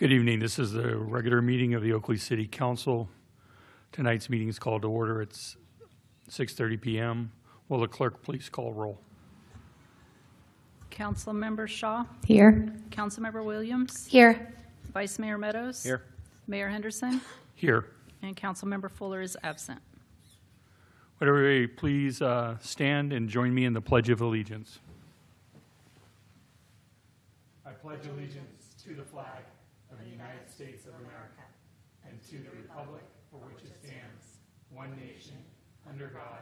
Good evening. This is the regular meeting of the Oakley City Council. Tonight's meeting is called to order. It's 6:30 p.m. Will the clerk please call roll? Councilmember Shaw? Here. Councilmember Williams? Here. Vice Mayor Meadows? Here. Mayor Henderson? Here. And Councilmember Fuller is absent. Would everybody please stand and join me in the Pledge of Allegiance? I pledge allegiance to the flag of the United States of America and to the republic for which it stands, one nation, under God,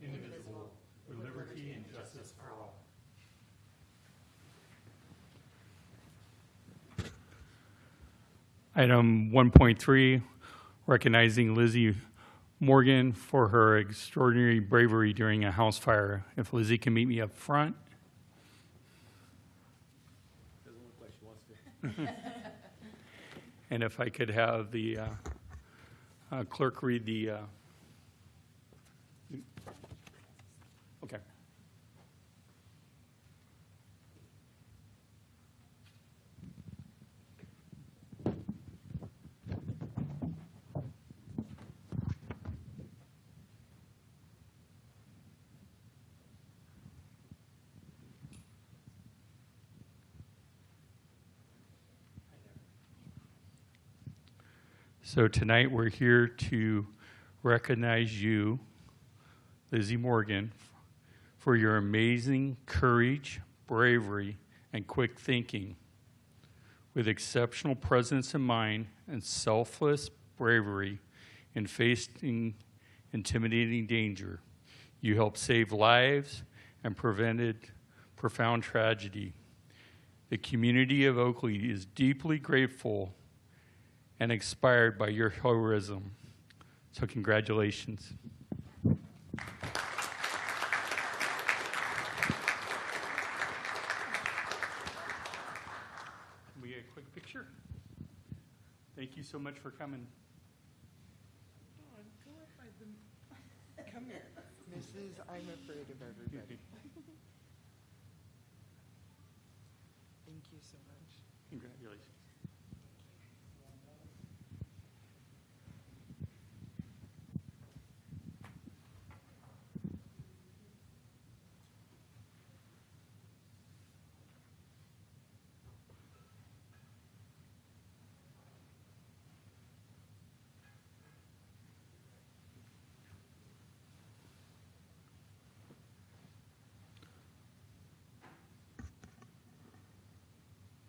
indivisible, with liberty and justice for all. Item 1.3, recognizing Lizzie Morgan for her extraordinary bravery during a house fire. If Lizzie can meet me up front. Doesn't look like she wants to. And if I could have the clerk read the, okay. So tonight we're here to recognize you, Lizzie Morgan, for your amazing courage, bravery, and quick thinking. With exceptional presence of mind and selfless bravery in facing intimidating danger, you helped save lives and prevented profound tragedy. The community of Oakley is deeply grateful and inspired by your heroism. So congratulations. Can we get a quick picture? Thank you so much for coming. Come here. Mrs. I'm afraid of everybody. Thank you so much. Congratulations.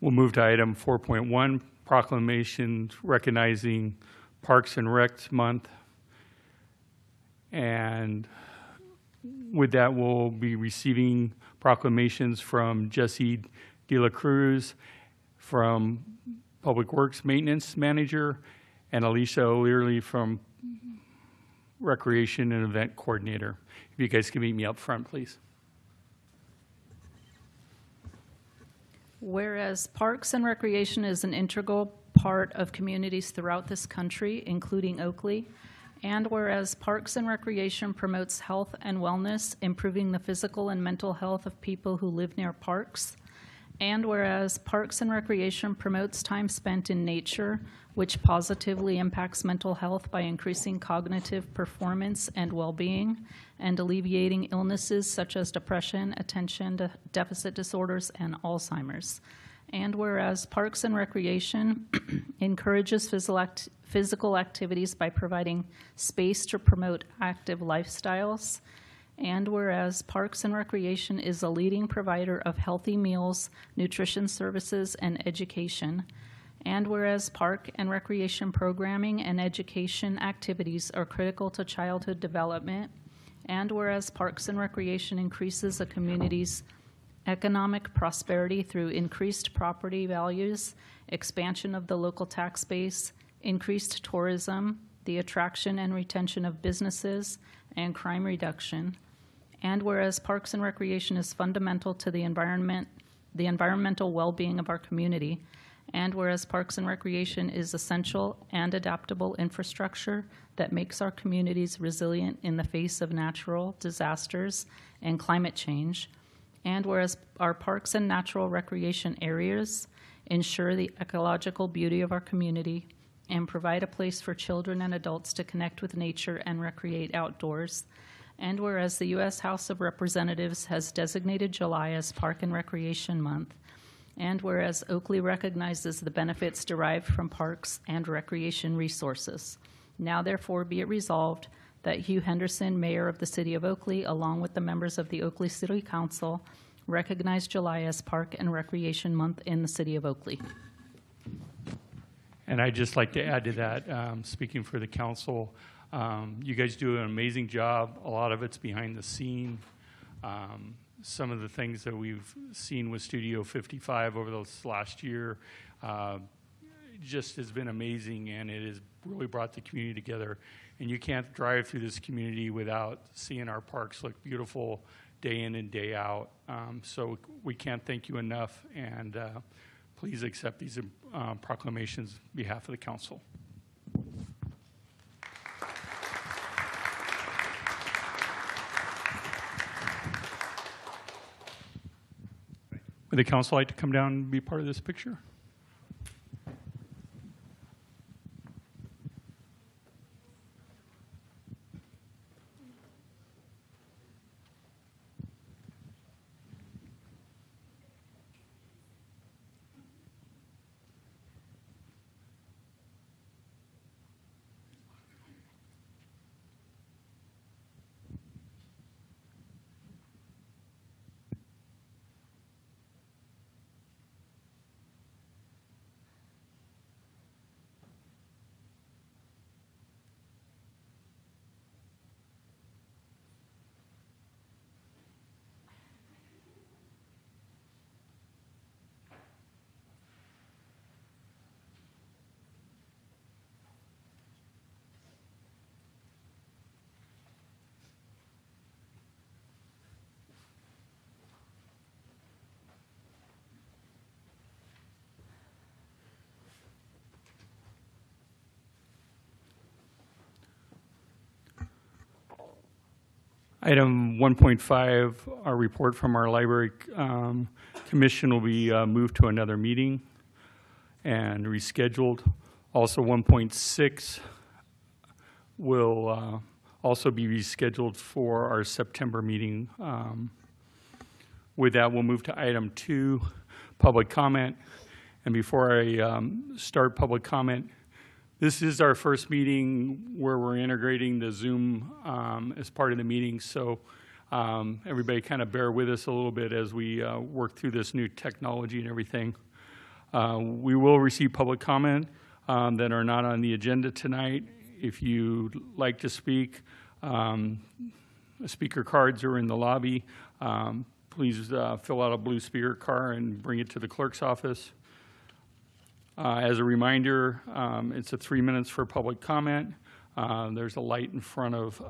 We'll move to item 4.1, proclamation recognizing Parks and Rec Month. And with that, we'll be receiving proclamations from Jesse De La Cruz, from Public Works Maintenance Manager, and Alicia O'Leary from Recreation and Event Coordinator. If you guys can meet me up front, please. Whereas Parks and Recreation is an integral part of communities throughout this country, including Oakley, and whereas Parks and Recreation promotes health and wellness, improving the physical and mental health of people who live near parks, and whereas Parks and Recreation promotes time spent in nature, which positively impacts mental health by increasing cognitive performance and well-being, and alleviating illnesses such as depression, attention deficit disorders, and Alzheimer's. And whereas Parks and Recreation encourages physical activities by providing space to promote active lifestyles, and whereas Parks and Recreation is a leading provider of healthy meals, nutrition services, and education, and whereas Park and Recreation programming and education activities are critical to childhood development, and whereas Parks and Recreation increases a community's economic prosperity through increased property values, expansion of the local tax base, increased tourism, the attraction and retention of businesses, and crime reduction, and whereas Parks and Recreation is fundamental to the environmental well-being of our community, and whereas Parks and Recreation is essential and adaptable infrastructure that makes our communities resilient in the face of natural disasters and climate change, and whereas our parks and natural recreation areas ensure the ecological beauty of our community, and provide a place for children and adults to connect with nature and recreate outdoors. And whereas the U.S. House of Representatives has designated July as Park and Recreation Month, and whereas Oakley recognizes the benefits derived from parks and recreation resources. Now therefore be it resolved that Hugh Henderson, Mayor of the City of Oakley, along with the members of the Oakley City Council, recognize July as Park and Recreation Month in the City of Oakley. And I'd just like to add to that, speaking for the council, you guys do an amazing job. A lot of it's behind the scene. Some of the things that we've seen with Studio 55 over this last year just has been amazing, and it has really brought the community together. And you can't drive through this community without seeing our parks look beautiful day in and day out. So we can't thank you enough, and please accept these proclamations on behalf of the council. Would the council like to come down and be part of this picture? Item 1.5, our report from our library commission will be moved to another meeting and rescheduled. Also 1.6 will also be rescheduled for our September meeting. With that, we'll move to item 2, public comment. And before I start public comment, this is our first meeting where we're integrating the Zoom as part of the meeting, so everybody kind of bear with us a little bit as we work through this new technology and everything. We will receive public comment that are not on the agenda tonight. If you'd like to speak, speaker cards are in the lobby. Please fill out a blue speaker card and bring it to the clerk's office. As a reminder, it's 3 minutes for public comment. There's a light in front of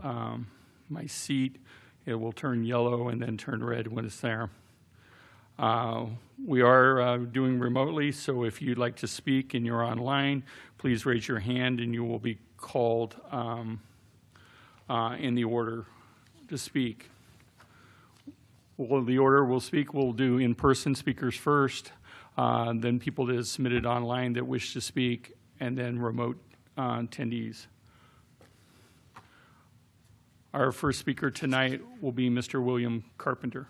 my seat. It will turn yellow and then turn red when it's there. We are doing remotely, so if you'd like to speak and you're online, please raise your hand and you will be called in the order to speak. Well, the order we'll speak, we'll do in-person speakers first, then people that have submitted online that wish to speak, and then remote attendees. Our first speaker tonight will be Mr. William Carpenter.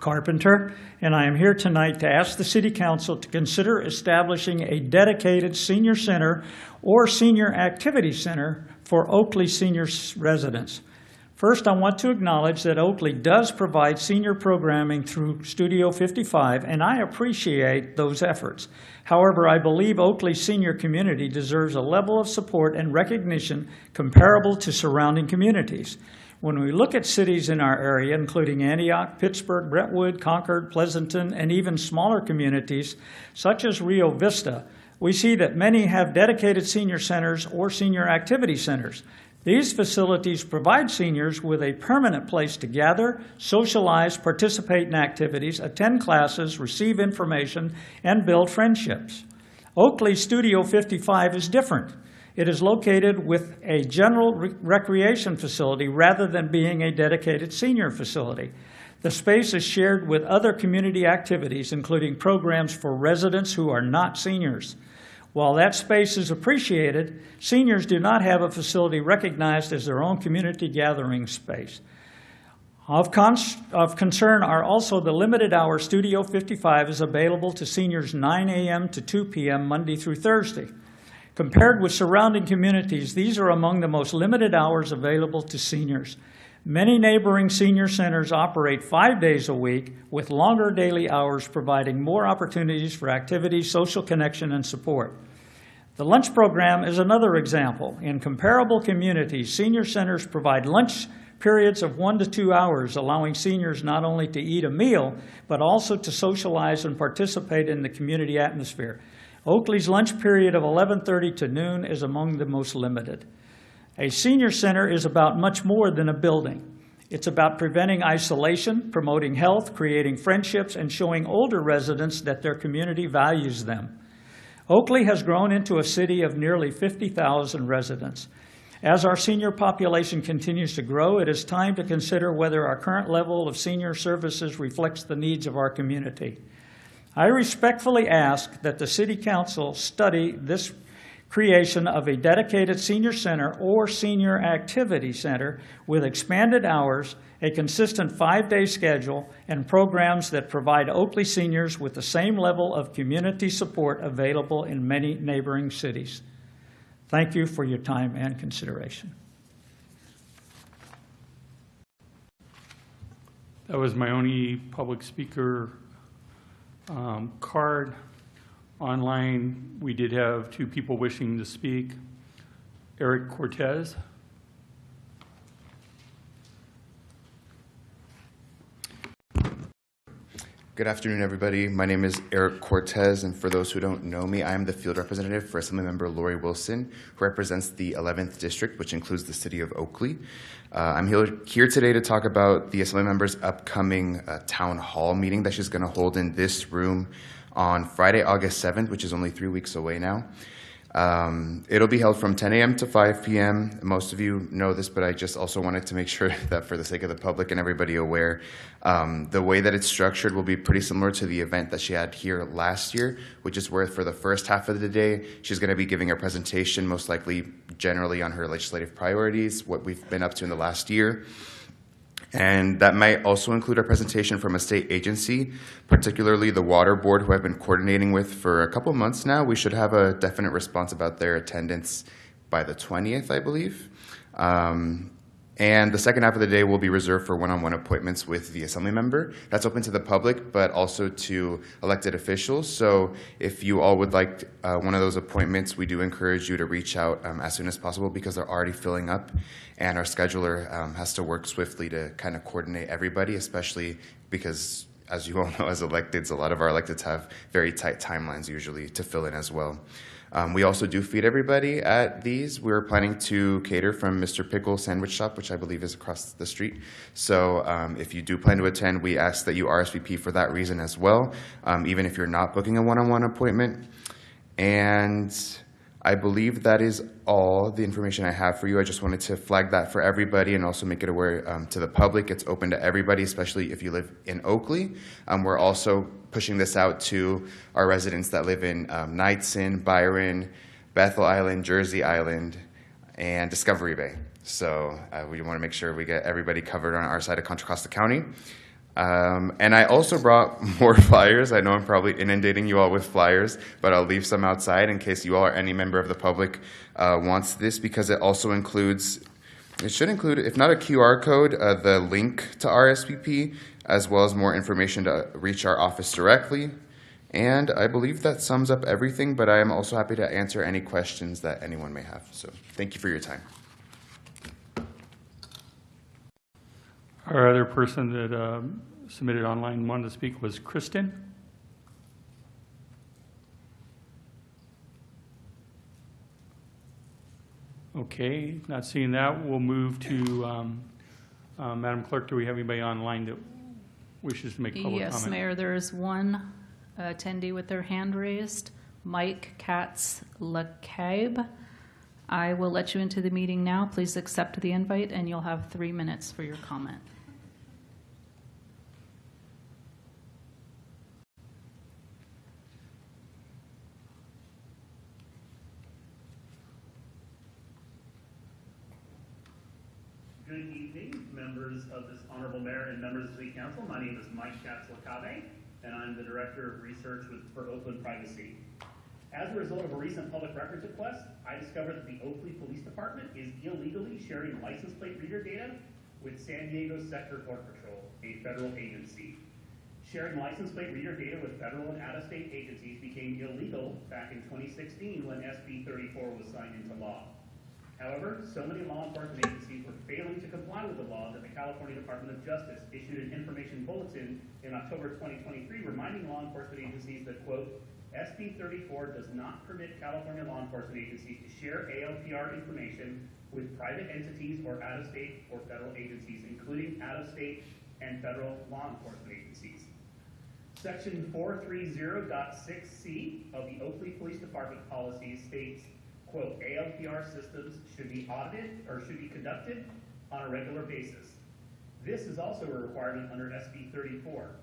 Carpenter, and I am here tonight to ask the City Council to consider establishing a dedicated senior center or senior activity center for Oakley senior residents. First, I want to acknowledge that Oakley does provide senior programming through Studio 55, and I appreciate those efforts. However, I believe Oakley's senior community deserves a level of support and recognition comparable to surrounding communities. When we look at cities in our area, including Antioch, Pittsburgh, Brentwood, Concord, Pleasanton, and even smaller communities, such as Rio Vista, we see that many have dedicated senior centers or senior activity centers. These facilities provide seniors with a permanent place to gather, socialize, participate in activities, attend classes, receive information, and build friendships. Oakley Studio 55 is different. It is located with a general recreation facility rather than being a dedicated senior facility. The space is shared with other community activities, including programs for residents who are not seniors. While that space is appreciated, seniors do not have a facility recognized as their own community gathering space. Of concern are also the limited hour Studio 55 is available to seniors 9 a.m. to 2 p.m. Monday through Thursday. Compared with surrounding communities, these are among the most limited hours available to seniors. Many neighboring senior centers operate 5 days a week with longer daily hours, providing more opportunities for activities, social connection, and support. The lunch program is another example. In comparable communities, senior centers provide lunch periods of 1 to 2 hours, allowing seniors not only to eat a meal, but also to socialize and participate in the community atmosphere. Oakley's lunch period of 11:30 to noon is among the most limited. A senior center is about much more than a building. It's about preventing isolation, promoting health, creating friendships, and showing older residents that their community values them. Oakley has grown into a city of nearly 50,000 residents. As our senior population continues to grow, it is time to consider whether our current level of senior services reflects the needs of our community. I respectfully ask that the City Council study this creation of a dedicated senior center or senior activity center with expanded hours, a consistent 5-day schedule, and programs that provide Oakley seniors with the same level of community support available in many neighboring cities. Thank you for your time and consideration. That was my only public speaker card. Online, we did have 2 people wishing to speak. Eric Cortez. Good afternoon, everybody. My name is Eric Cortez, and for those who don't know me, I am the field representative for Assemblymember Lori Wilson, who represents the 11th District, which includes the city of Oakley. I'm here today to talk about the Assemblymember's upcoming town hall meeting that she's going to hold in this room on Friday, August 7th, which is only 3 weeks away now. It'll be held from 10 a.m. to 5 p.m. Most of you know this, but I just also wanted to make sure that for the sake of the public and everybody aware, the way that it's structured will be pretty similar to the event that she had here last year, which is where for the first half of the day, she's going to be giving a presentation, most likely generally on her legislative priorities, what we've been up to in the last year. And that might also include a presentation from a state agency, particularly the Water Board, who I've been coordinating with for a couple months now. We should have a definite response about their attendance by the 20th, I believe. And the second half of the day will be reserved for one-on-one appointments with the assembly member. That's open to the public, but also to elected officials. So if you all would like one of those appointments, we do encourage you to reach out as soon as possible because they're already filling up, and our scheduler has to work swiftly to kind of coordinate everybody, especially because, as you all know, as electeds, a lot of our electeds have very tight timelines usually to fill in as well. We also do feed everybody at these. We're planning to cater from Mr. Pickle Sandwich Shop, which I believe is across the street. So if you do plan to attend, we ask that you RSVP for that reason as well, even if you're not booking a one-on-one appointment. And I believe that is all the information I have for you. I just wanted to flag that for everybody and also make it aware to the public. It's open to everybody, especially if you live in Oakley. We're also pushing this out to our residents that live in Knightson, Byron, Bethel Island, Jersey Island, and Discovery Bay. So we want to make sure we get everybody covered on our side of Contra Costa County. And I also brought more flyers. I know I'm probably inundating you all with flyers, but I'll leave some outside in case you all or any member of the public wants this, because it also includes, it should include, if not a QR code, the link to RSVP, as well as more information to reach our office directly. And I believe that sums up everything, but I am also happy to answer any questions that anyone may have. So thank you for your time. Our other person that submitted online wanted to speak was Kristen. Okay, not seeing that, we'll move to, Madam Clerk, do we have anybody online that wishes to make public comment? Yes, Mayor, there is one attendee with their hand raised, Mike Katz-LeCabe. I will let you into the meeting now. Please accept the invite, and you'll have 3 minutes for your comment. Good evening, members of this honorable mayor and members of the city council. My name is Mike Katz-LeCabe, and I'm the director of research for Oakland Privacy. As a result of a recent public records request, I discovered that the Oakley Police Department is illegally sharing license plate reader data with San Diego Sector Court Patrol, a federal agency. Sharing license plate reader data with federal and out-of-state agencies became illegal back in 2016 when SB 34 was signed into law. However, so many law enforcement agencies were failing to comply with the law that the California Department of Justice issued an information bulletin in October 2023 reminding law enforcement agencies that, quote, SB 34 does not permit California law enforcement agencies to share ALPR information with private entities or out-of-state or federal agencies, including out-of-state and federal law enforcement agencies. Section 430.6C of the Oakley Police Department policies states, quote, ALPR systems should be audited or should be conducted on a regular basis. This is also a requirement under SB 34.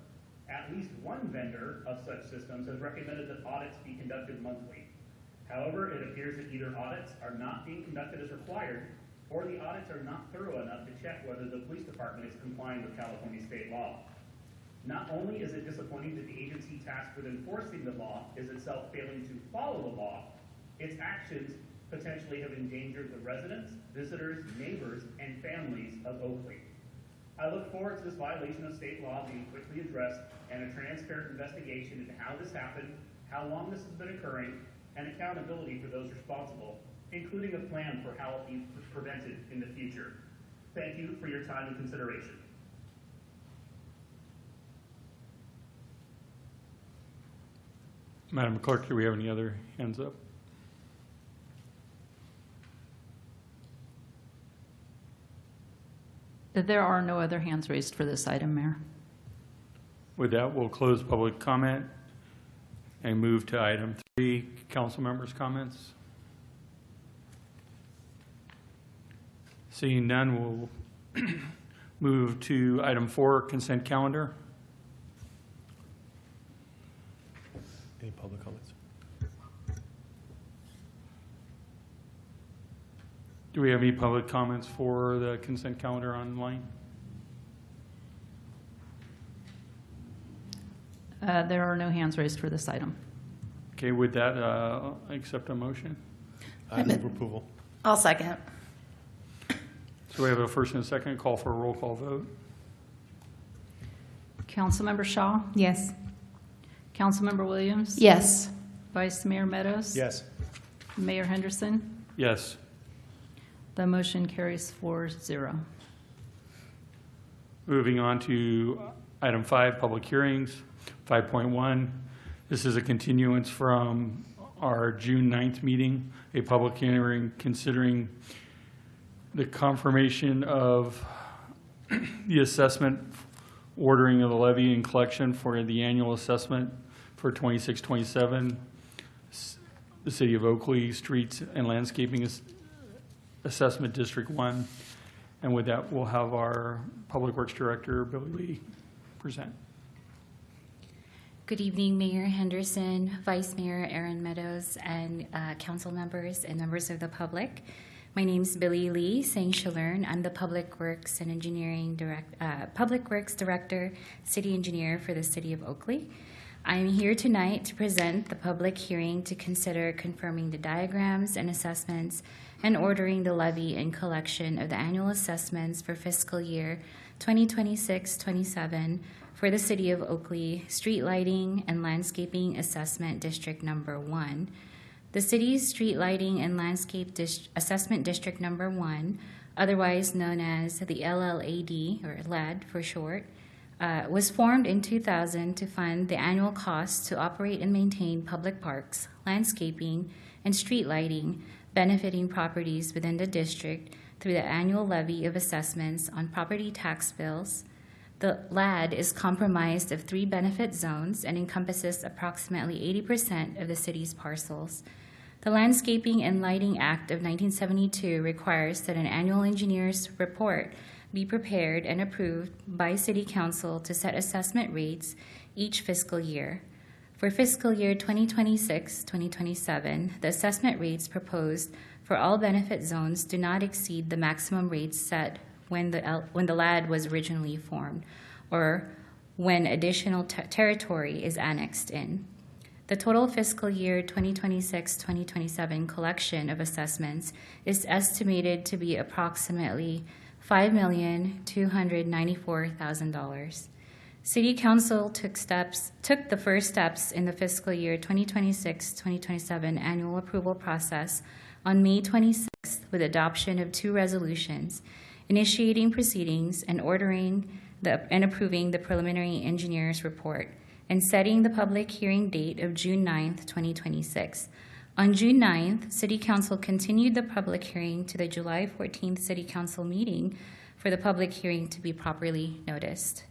At least one vendor of such systems has recommended that audits be conducted monthly. However, it appears that either audits are not being conducted as required, or the audits are not thorough enough to check whether the police department is complying with California state law. Not only is it disappointing that the agency tasked with enforcing the law is itself failing to follow the law, its actions potentially have endangered the residents, visitors, neighbors, and families of Oakley. I look forward to this violation of state law being quickly addressed and a transparent investigation into how this happened, how long this has been occurring, and accountability for those responsible, including a plan for how it be prevented in the future. Thank you for your time and consideration. Madam Clerk, do we have any other hands up? There are no other hands raised for this item, Mayor. With that, we'll close public comment and move to item 3, council members' comments. Seeing none, we'll move to item 4, consent calendar. Any public comments? Do we have any public comments for the consent calendar online? There are no hands raised for this item. Okay, with that, I accept a motion. I move approval. I'll second. So we have a first and a second. Call for a roll call vote. Councilmember Shaw? Yes. Councilmember Williams? Yes. Vice Mayor Meadows? Yes. Mayor Henderson? Yes. The motion carries 4-0. Moving on to item 5, public hearings. 5.1, this is a continuance from our June 9th meeting, a public hearing considering the confirmation of the assessment ordering of the levy and collection for the annual assessment for 26-27, the City of Oakley Streets and Landscaping Assessment District 1. And with that, we'll have our Public Works Director, Billy Lee, present. Good evening, Mayor Henderson, Vice Mayor Aaron Meadows, and council members and members of the public. My name is Billy Lee Sang-Shalern. I'm the Public Works and Engineering Public Works Director, City Engineer for the City of Oakley. I am here tonight to present the public hearing to consider confirming the diagrams and assessments and ordering the levy and collection of the annual assessments for fiscal year 2026-27 for the City of Oakley Street Lighting and Landscaping Assessment District Number 1. The city's Street Lighting and Landscape Assessment District Number 1, otherwise known as the LLAD, or LAD for short, was formed in 2000 to fund the annual costs to operate and maintain public parks, landscaping, and street lighting benefiting properties within the district through the annual levy of assessments on property tax bills. The LAD is comprised of 3 benefit zones and encompasses approximately 80% of the city's parcels. The Landscaping and Lighting Act of 1972 requires that an annual engineer's report be prepared and approved by City Council to set assessment rates each fiscal year. For fiscal year 2026-2027, the assessment rates proposed for all benefit zones do not exceed the maximum rates set when the LAD was originally formed, or when additional territory is annexed in. The total fiscal year 2026-2027 collection of assessments is estimated to be approximately $5,294,000. City Council took the first steps in the fiscal year 2026-2027 annual approval process on May 26th with adoption of 2 resolutions, initiating proceedings and approving the preliminary engineer's report, and setting the public hearing date of June 9th, 2026. On June 9th, City Council continued the public hearing to the July 14th City Council meeting for the public hearing to be properly noticed.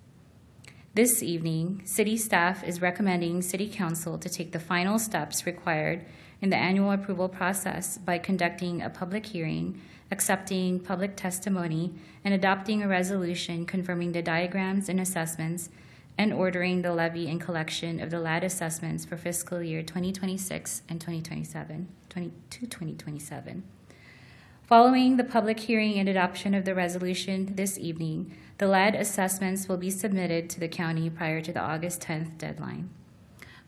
This evening, City staff is recommending City Council to take the final steps required in the annual approval process by conducting a public hearing, accepting public testimony, and adopting a resolution confirming the diagrams and assessments, and ordering the levy and collection of the LAD assessments for fiscal year 2026 and 2027. Following the public hearing and adoption of the resolution this evening, the LAD assessments will be submitted to the county prior to the August 10th deadline.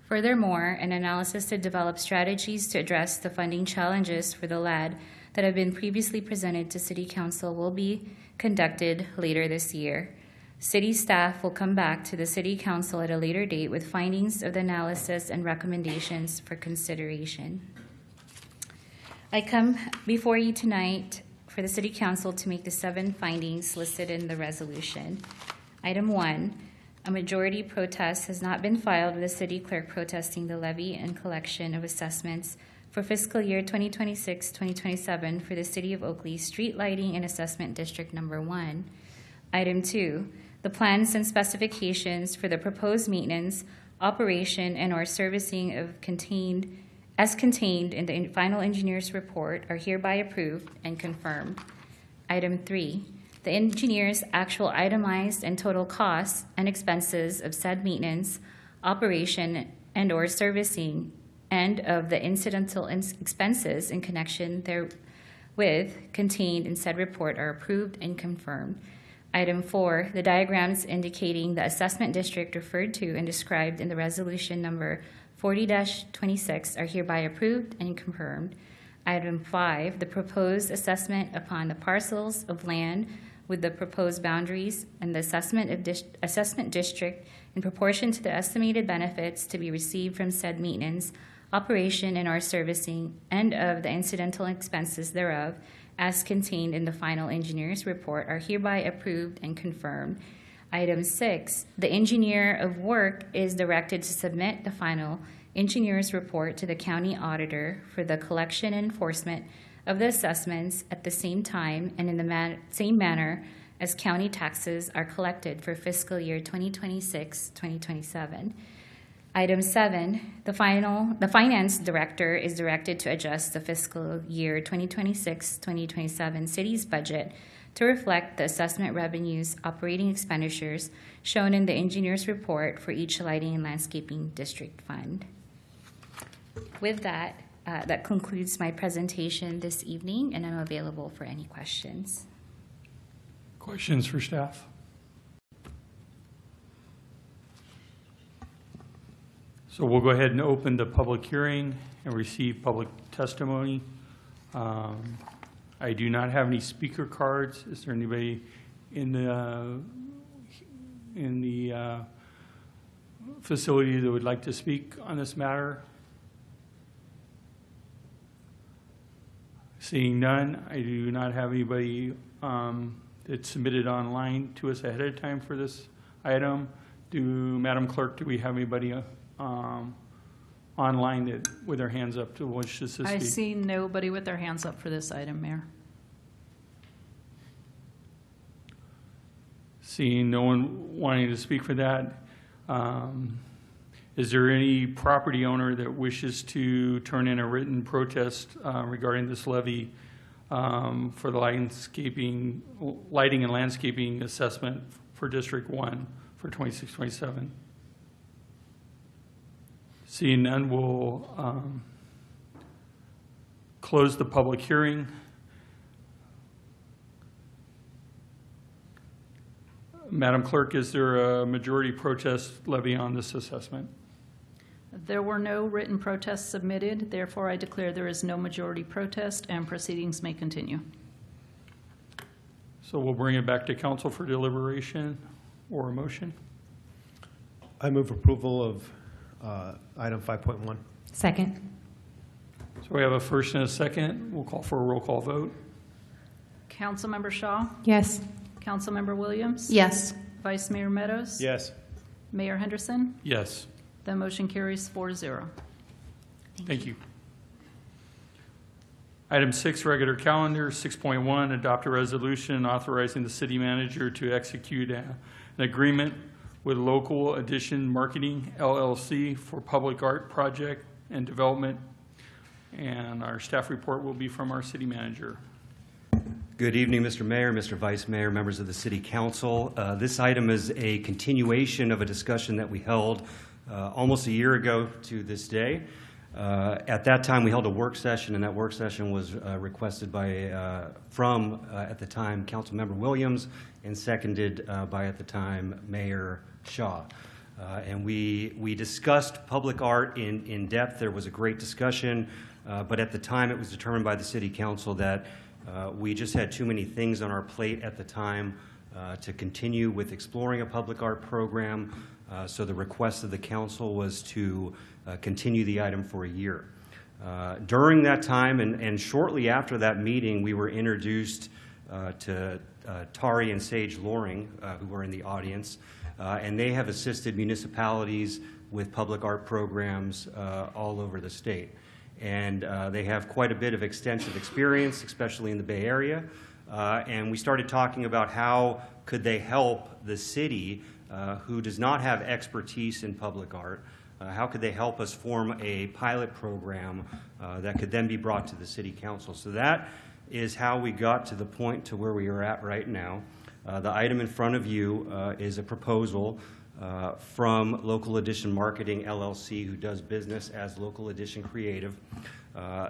Furthermore, an analysis to develop strategies to address the funding challenges for the LAD that have been previously presented to City Council will be conducted later this year. City staff will come back to the City Council at a later date with findings of the analysis and recommendations for consideration. I come before you tonight for the City Council to make the 7 findings listed in the resolution. Item 1, a majority protest has not been filed with the City Clerk protesting the levy and collection of assessments for fiscal year 2026-2027 for the City of Oakley Street Lighting and Assessment District Number 1. Item 2, the plans and specifications for the proposed maintenance, operation, and/or servicing as contained in the final engineer's report are hereby approved and confirmed. Item 3, the engineer's actual itemized and total costs and expenses of said maintenance, operation, and/or servicing, and of the incidental expenses in connection therewith contained in said report are approved and confirmed. Item 4, the diagrams indicating the assessment district referred to and described in the resolution number 40-26 are hereby approved and confirmed. Item 5, the proposed assessment upon the parcels of land with the proposed boundaries and the assessment district in proportion to the estimated benefits to be received from said maintenance, operation, and/or servicing, and of the incidental expenses thereof, as contained in the final engineer's report, are hereby approved and confirmed. Item 6, the engineer of work is directed to submit the final engineer's report to the county auditor for the collection and enforcement of the assessments at the same time and in the same manner as county taxes are collected for fiscal year 2026-2027. Item 7, the finance director is directed to adjust the fiscal year 2026-2027 city's budget to reflect the assessment revenues, operating expenditures shown in the engineer's report for each lighting and landscaping district fund. With that, that concludes my presentation this evening, and I'm available for any questions. Questions for staff? So we'll go ahead and open the public hearing and receive public testimony. I do not have any speaker cards. Is there anybody in the facility that would like to speak on this matter? Seeing none, I do not have anybody that submitted online to us ahead of time for this item. Madam Clerk, do we have anybody online that, with their hands up to wish to assist? I see nobody with their hands up for this item, Mayor. Seeing no one wanting to speak for that, is there any property owner that wishes to turn in a written protest regarding this levy for the lighting and landscaping assessment for District 1 for 26-27? Seeing none, we'll close the public hearing. Madam Clerk, is there a majority protest levy on this assessment? There were no written protests submitted. Therefore, I declare there is no majority protest and proceedings may continue. So we'll bring it back to council for deliberation or a motion. I move approval of item 5.1. Second. So we have a first and a second. We'll call for a roll call vote. Councilmember Shaw, Yes. Councilmember Williams, Yes. Vice Mayor Meadows, Yes. Mayor Henderson. Yes. The motion carries 4-0. Thank you. Item 6, regular calendar. 6.1, adopt a resolution authorizing the city manager to execute an agreement with Local Edition Marketing, LLC, for public art project and development. And our staff report will be from our city manager. Good evening, Mr. Mayor, Mr. Vice Mayor, members of the City Council. This item is a continuation of a discussion that we held almost a year ago to this day. At that time, we held a work session, and that work session was requested by, at the time, Councilmember Williams, and seconded by, at the time, Mayor Shaw. And we discussed public art in depth. There was a great discussion, but at the time, it was determined by the City Council that we just had too many things on our plate at the time to continue with exploring a public art program. So the request of the council was to continue the item for a year. During that time and shortly after that meeting, we were introduced to Tari and Sage Loring, who were in the audience, and they have assisted municipalities with public art programs all over the state. And they have quite a bit of extensive experience, especially in the Bay Area. And we started talking about how could they help the city who does not have expertise in public art, how could they help us form a pilot program that could then be brought to the City Council. So that is how we got to the point to where we are at right now. The item in front of you is a proposal from Local Edition Marketing, LLC, who does business as Local Edition Creative.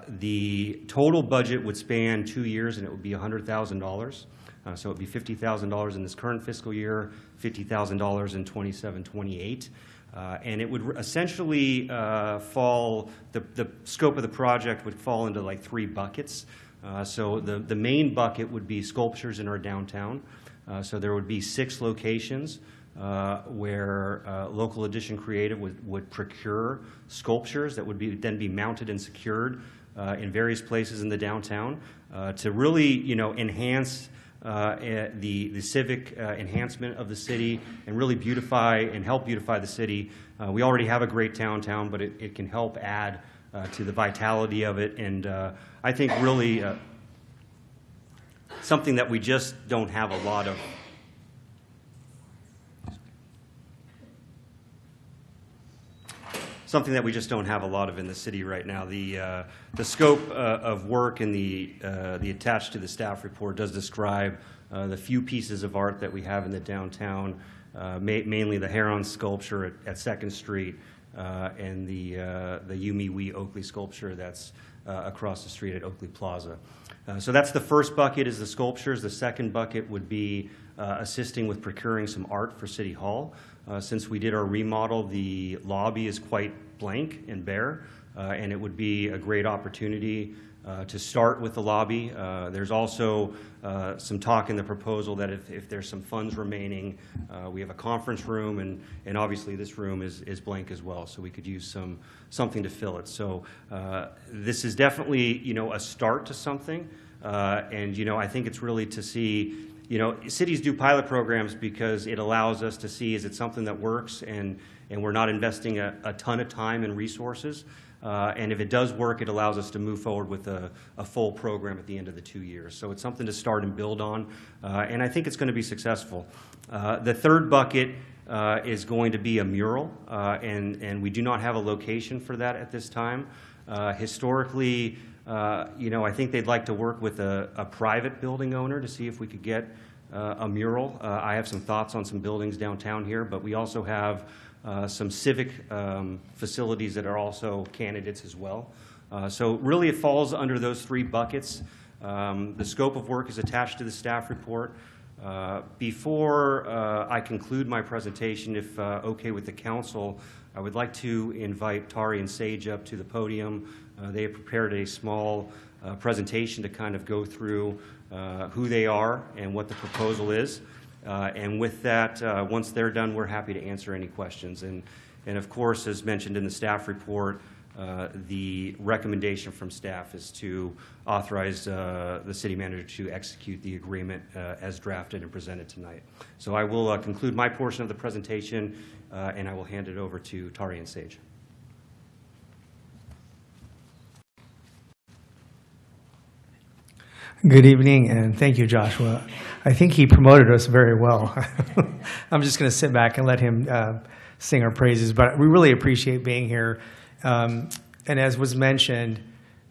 The total budget would span 2 years, and it would be $100,000. So it would be $50,000 in this current fiscal year, $50,000 in 27-28. And it would essentially fall, the scope of the project would fall into like 3 buckets. So the main bucket would be sculptures in our downtown. So there would be 6 locations where Local Edition Creative would procure sculptures that would then be mounted and secured in various places in the downtown to really, enhance the civic enhancement of the city and really beautify and help beautify the city. We already have a great downtown, but it can help add to the vitality of it, and I think really something that we just don't have a lot of. Something that we just don't have a lot of in the city right now. The scope of work and the attached to the staff report does describe the few pieces of art that we have in the downtown, mainly the Heron sculpture at 2nd Street and the Yumi Wee Oakley sculpture that's across the street at Oakley Plaza. So that's the first bucket, is the sculptures. The second bucket would be assisting with procuring some art for City Hall. Since we did our remodel, the lobby is quite blank and bare, and it would be a great opportunity to start with the lobby. There's also some talk in the proposal that if there's some funds remaining, we have a conference room, and obviously this room is blank as well, so we could use something to fill it. So this is definitely, a start to something, and, I think it's really to see, You know, cities do pilot programs because it allows us to see, is it something that works, and we're not investing a ton of time and resources. And if it does work, it allows us to move forward with a full program at the end of the 2 years. So it's something to start and build on, and I think it's going to be successful. The third bucket is going to be a mural, and we do not have a location for that at this time. Historically, you know, I think they'd like to work with a private building owner to see if we could get a mural. I have some thoughts on some buildings downtown here, but we also have some civic facilities that are also candidates as well. So really it falls under those three buckets. The scope of work is attached to the staff report. Before I conclude my presentation, if okay with the council, I would like to invite Tari and Sage up to the podium. They have prepared a small presentation to kind of go through who they are and what the proposal is. And with that, once they're done, we're happy to answer any questions. And of course, as mentioned in the staff report, the recommendation from staff is to authorize the city manager to execute the agreement as drafted and presented tonight. So I will conclude my portion of the presentation, and I will hand it over to Tari and Sage. Good evening, and thank you, Joshua. I think he promoted us very well. I'm just going to sit back and let him sing our praises, but we really appreciate being here. And as was mentioned,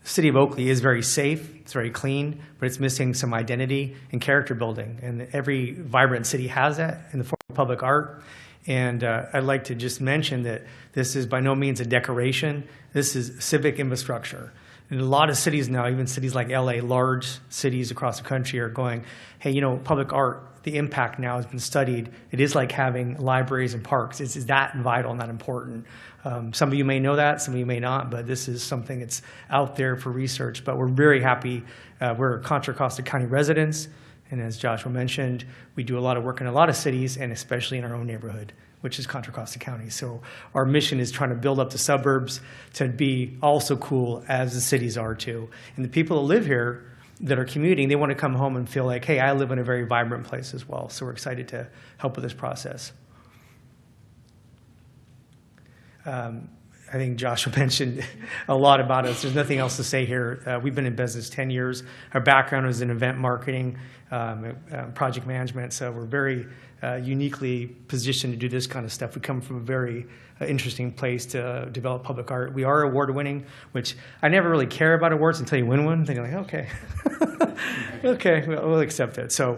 the city of Oakley is very safe, it's very clean, but it's missing some identity and character building. And every vibrant city has that in the form of public art. And I'd like to just mention that this is by no means a decoration. This is civic infrastructure. And a lot of cities now, even cities like LA, large cities across the country, are going, hey, you know, public art, the impact now has been studied. It is like having libraries and parks. It's that vital and that important. Some of you may know that, some of you may not, but this is something that's out there for research. But we're very happy. We're Contra Costa County residents, and as Joshua mentioned, we do a lot of work in a lot of cities, and especially in our own neighborhood, which is Contra Costa County. So our mission is trying to build up the suburbs to be also cool as the cities are too. And the people that live here that are commuting, they want to come home and feel like, hey, I live in a very vibrant place as well. So we're excited to help with this process. I think Joshua mentioned a lot about us. There's nothing else to say here. We've been in business 10 years. Our background is in event marketing, project management, so we're very uniquely positioned to do this kind of stuff. We come from a very interesting place to develop public art. We are award-winning, which I never really care about awards until you win one. Then you're like, okay, okay, we'll accept it. So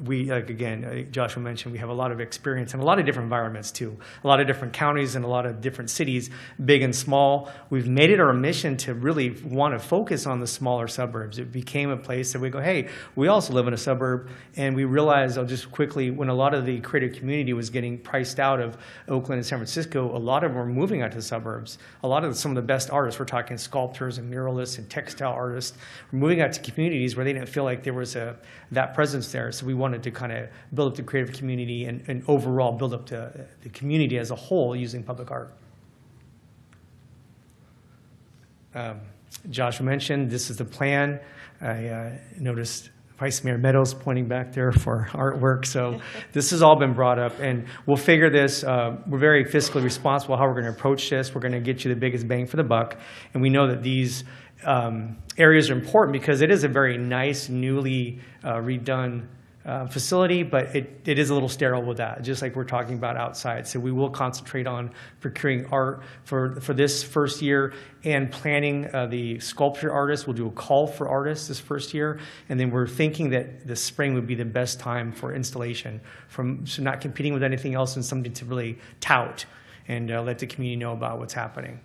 we, like again, I think Joshua mentioned, we have a lot of experience in a lot of different environments too. A lot of different counties and a lot of different cities, big and small. We've made it our mission to really want to focus on the smaller suburbs. It became a place that we go, hey, we also live in a suburb, and we realized, I'll just quickly, when a lot of the creative community was getting priced out of Oakland and San Francisco, a lot of them were moving out to the suburbs. A lot of some of the best artists, we're talking sculptors and muralists and textile artists, were moving out to communities where they didn't feel like there was that presence there. So we wanted to kind of build up the creative community and overall build up the community as a whole using public art. Joshua mentioned this is the plan. I noticed Vice Mayor Meadows pointing back there for artwork. So this has all been brought up, and we'll figure this. We're very fiscally responsible how we're going to approach this. We're going to get you the biggest bang for the buck, and we know that these areas are important because it is a very nice, newly redone facility, but it is a little sterile with that, just like we're talking about outside. So we will concentrate on procuring art for this first year and planning the sculpture artists. We'll do a call for artists this first year, and then we're thinking that the spring would be the best time for installation, so not competing with anything else and something to really tout and let the community know about what's happening.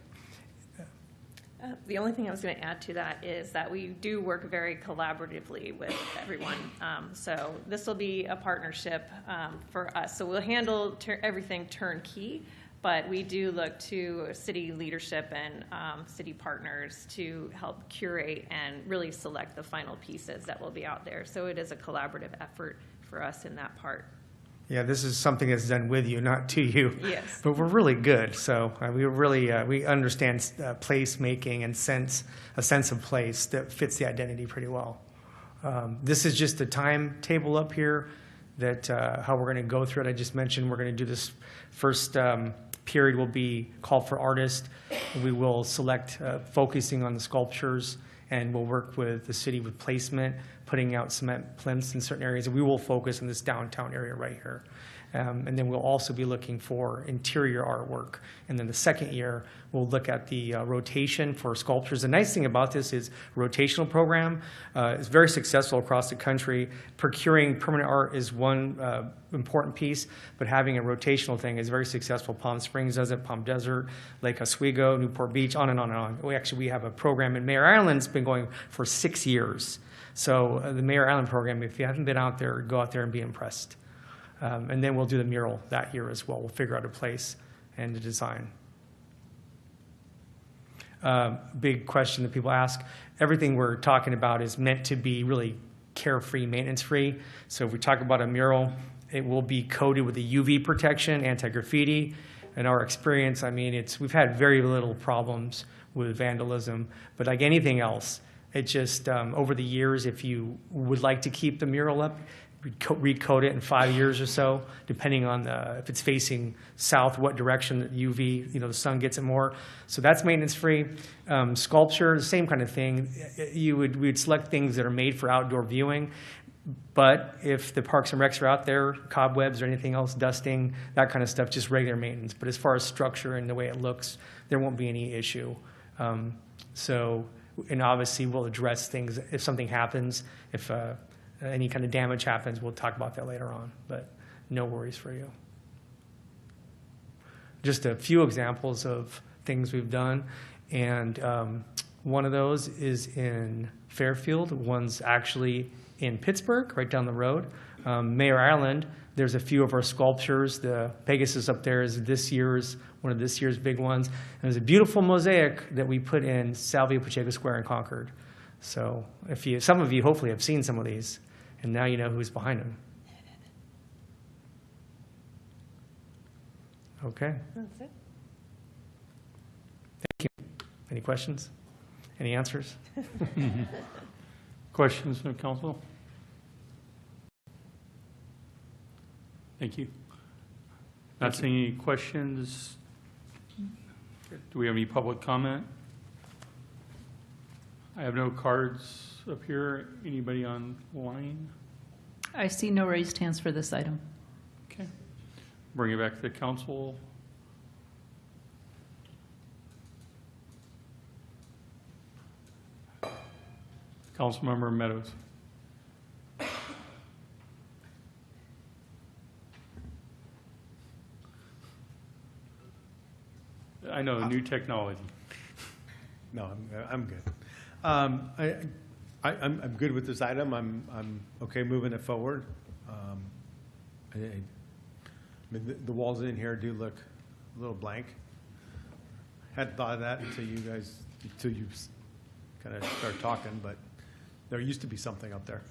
The only thing I was going to add to that is that we do work very collaboratively with everyone. So this will be a partnership for us. So we'll handle everything turnkey, but we do look to city leadership and city partners to help curate and really select the final pieces that will be out there. So it is a collaborative effort for us in that part. Yeah, this is something that's done with you, not to you. Yes. But we're really good. So we really we understand place making and a sense of place that fits the identity pretty well. This is just the timetable up here that how we're going to go through it. I just mentioned we're going to do this first period will be called for artists. We will select focusing on the sculptures, and we'll work with the city with placement, putting out cement plinths in certain areas. We will focus on this downtown area right here. And then we'll also be looking for interior artwork. And then the second year, we'll look at the rotation for sculptures. The nice thing about this is rotational program is very successful across the country. Procuring permanent art is one important piece, but having a rotational thing is very successful. Palm Springs does it, Palm Desert, Lake Oswego, Newport Beach, on and on and on. We have a program in Mayor Island that's been going for 6 years. So the Mayor Island program, if you haven't been out there, go out there and be impressed. And then we'll do the mural that year as well. We'll figure out a place and the design. Big question that people ask. Everything we're talking about is meant to be really carefree, maintenance-free. So if we talk about a mural, it will be coated with the UV protection, anti-graffiti. In our experience, I mean, we've had very little problems with vandalism. But like anything else, it just, over the years, if you would like to keep the mural up, recoat it in 5 years or so, depending on if it's facing south, what direction the UV, the sun gets it more. So that's maintenance-free. Sculpture, the same kind of thing. We'd select things that are made for outdoor viewing. But if the Parks and Recs are out there, cobwebs or anything else, dusting, that kind of stuff, just regular maintenance. But as far as structure and the way it looks, there won't be any issue. And obviously we'll address things if something happens, if any kind of damage happens, we'll talk about that later on, but no worries for you. Just a few examples of things we've done, and one of those is in Fairfield. One's actually in Pittsburgh, right down the road. Mayor Island, there's a few of our sculptures. The Pegasus up there is one of this year's big ones. And there's a beautiful mosaic that we put in Salvia Pacheco Square in Concord. So some of you hopefully have seen some of these, and now you know who's behind them. Okay. That's it. Thank you. Any questions? Any answers? Questions from council? Thank you. Not seeing any questions. Do we have any public comment? I have no cards up here. Anybody online? I see no raised hands for this item. Okay. Bring it back to the council. Councilmember Meadows. I know, new technology. No, I'm good. I'm good with this item. I'm okay moving it forward. I mean, the walls in here do look a little blank. Hadn't thought of that until you kind of start talking, but there used to be something up there.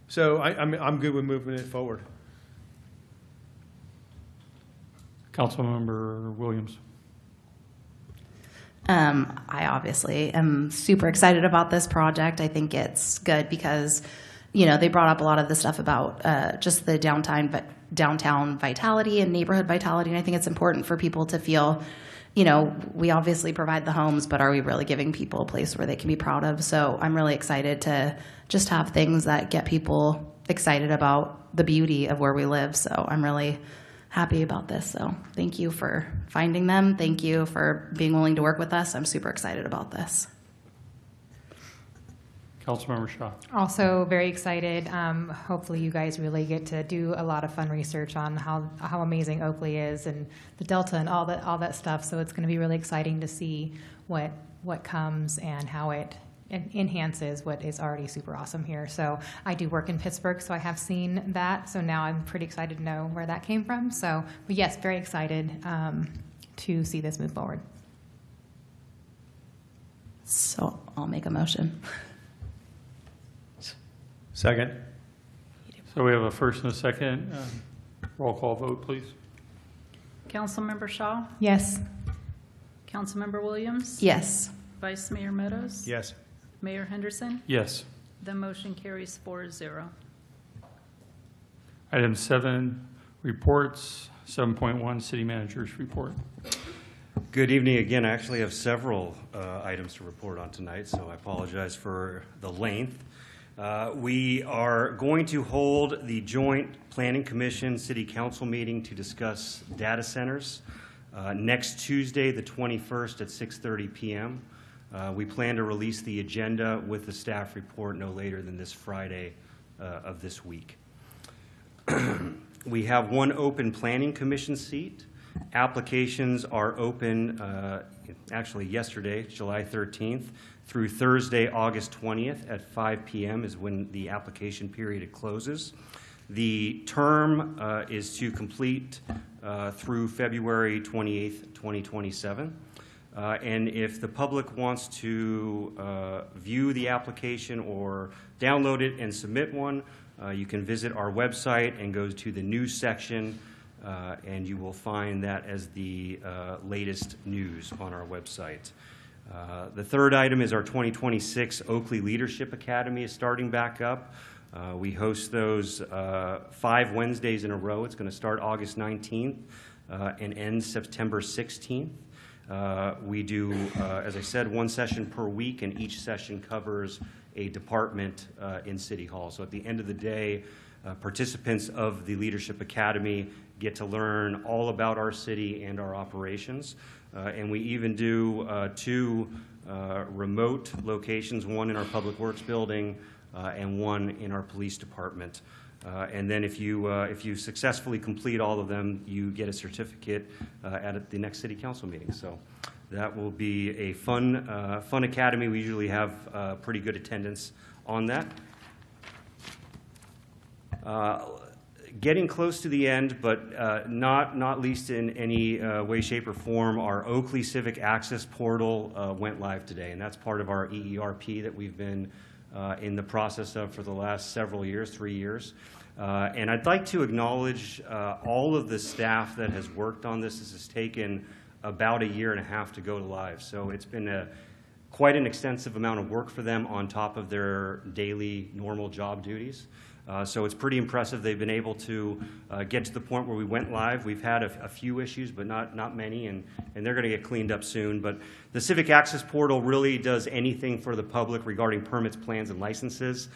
So I'm good with moving it forward. Councilmember Williams. I obviously am super excited about this project. I think it's good because, they brought up a lot of the stuff about just the downtown vitality and neighborhood vitality, and I think it's important for people to feel, we obviously provide the homes, but are we really giving people a place where they can be proud of? So I'm really excited to just have things that get people excited about the beauty of where we live. So I'm really happy about this. So thank you for finding them. Thank you for being willing to work with us. I'm super excited about this. Councilmember Shaw. Also very excited. Hopefully you guys really get to do a lot of fun research on how amazing Oakley is and the Delta and all that stuff. So it's going to be really exciting to see what comes and how it enhances what is already super awesome here. So I do work in Pittsburgh, so I have seen that. So now I'm pretty excited to know where that came from. So, but yes, very excited to see this move forward. So I'll make a motion. Second. So we have a first and a second. Roll call vote, please. Councilmember Shaw? Yes. Councilmember Williams? Yes. Vice Mayor Meadows? Yes. Mayor Henderson? Yes. The motion carries 4-0. Item 7, reports. 7.1, city manager's report. Good evening again. I actually have several items to report on tonight, so I apologize for the length. We are going to hold the joint Planning Commission City Council meeting to discuss data centers next Tuesday, the 21st at 6:30 p.m. We plan to release the agenda with the staff report no later than this Friday of this week. We have one open Planning Commission seat. Applications are open actually yesterday, July 13th, through Thursday, August 20th at 5 p.m. is when the application period closes. The term is to complete through February 28th, 2027. And if the public wants to view the application or download it and submit one, you can visit our website and go to the news section, and you will find that as the latest news on our website. The third item is our 2026 Oakley Leadership Academy is starting back up. We host those 5 Wednesdays in a row. It's going to start August 19th and end September 16th. We do, as I said, one session per week, and each session covers a department in City Hall. So at the end of the day, participants of the Leadership Academy get to learn all about our city and our operations. And we even do 2 remote locations, one in our Public Works building and one in our police department. And then if you successfully complete all of them, you get a certificate at the next City Council meeting. So that will be a fun academy. We usually have pretty good attendance on that. Getting close to the end, but not least in any way, shape, or form, our Oakley Civic Access Portal went live today, and that's part of our EERP that we've been in the process of for the last several years, 3 years. And I'd like to acknowledge all of the staff that has worked on this. This has taken about 1.5 years to go live, so it's been quite an extensive amount of work for them on top of their daily normal job duties. So it's pretty impressive. They've been able to get to the point where we went live. We've had a few issues, but not many, and they're going to get cleaned up soon. But the Civic Access Portal really does anything for the public regarding permits, plans, and licenses,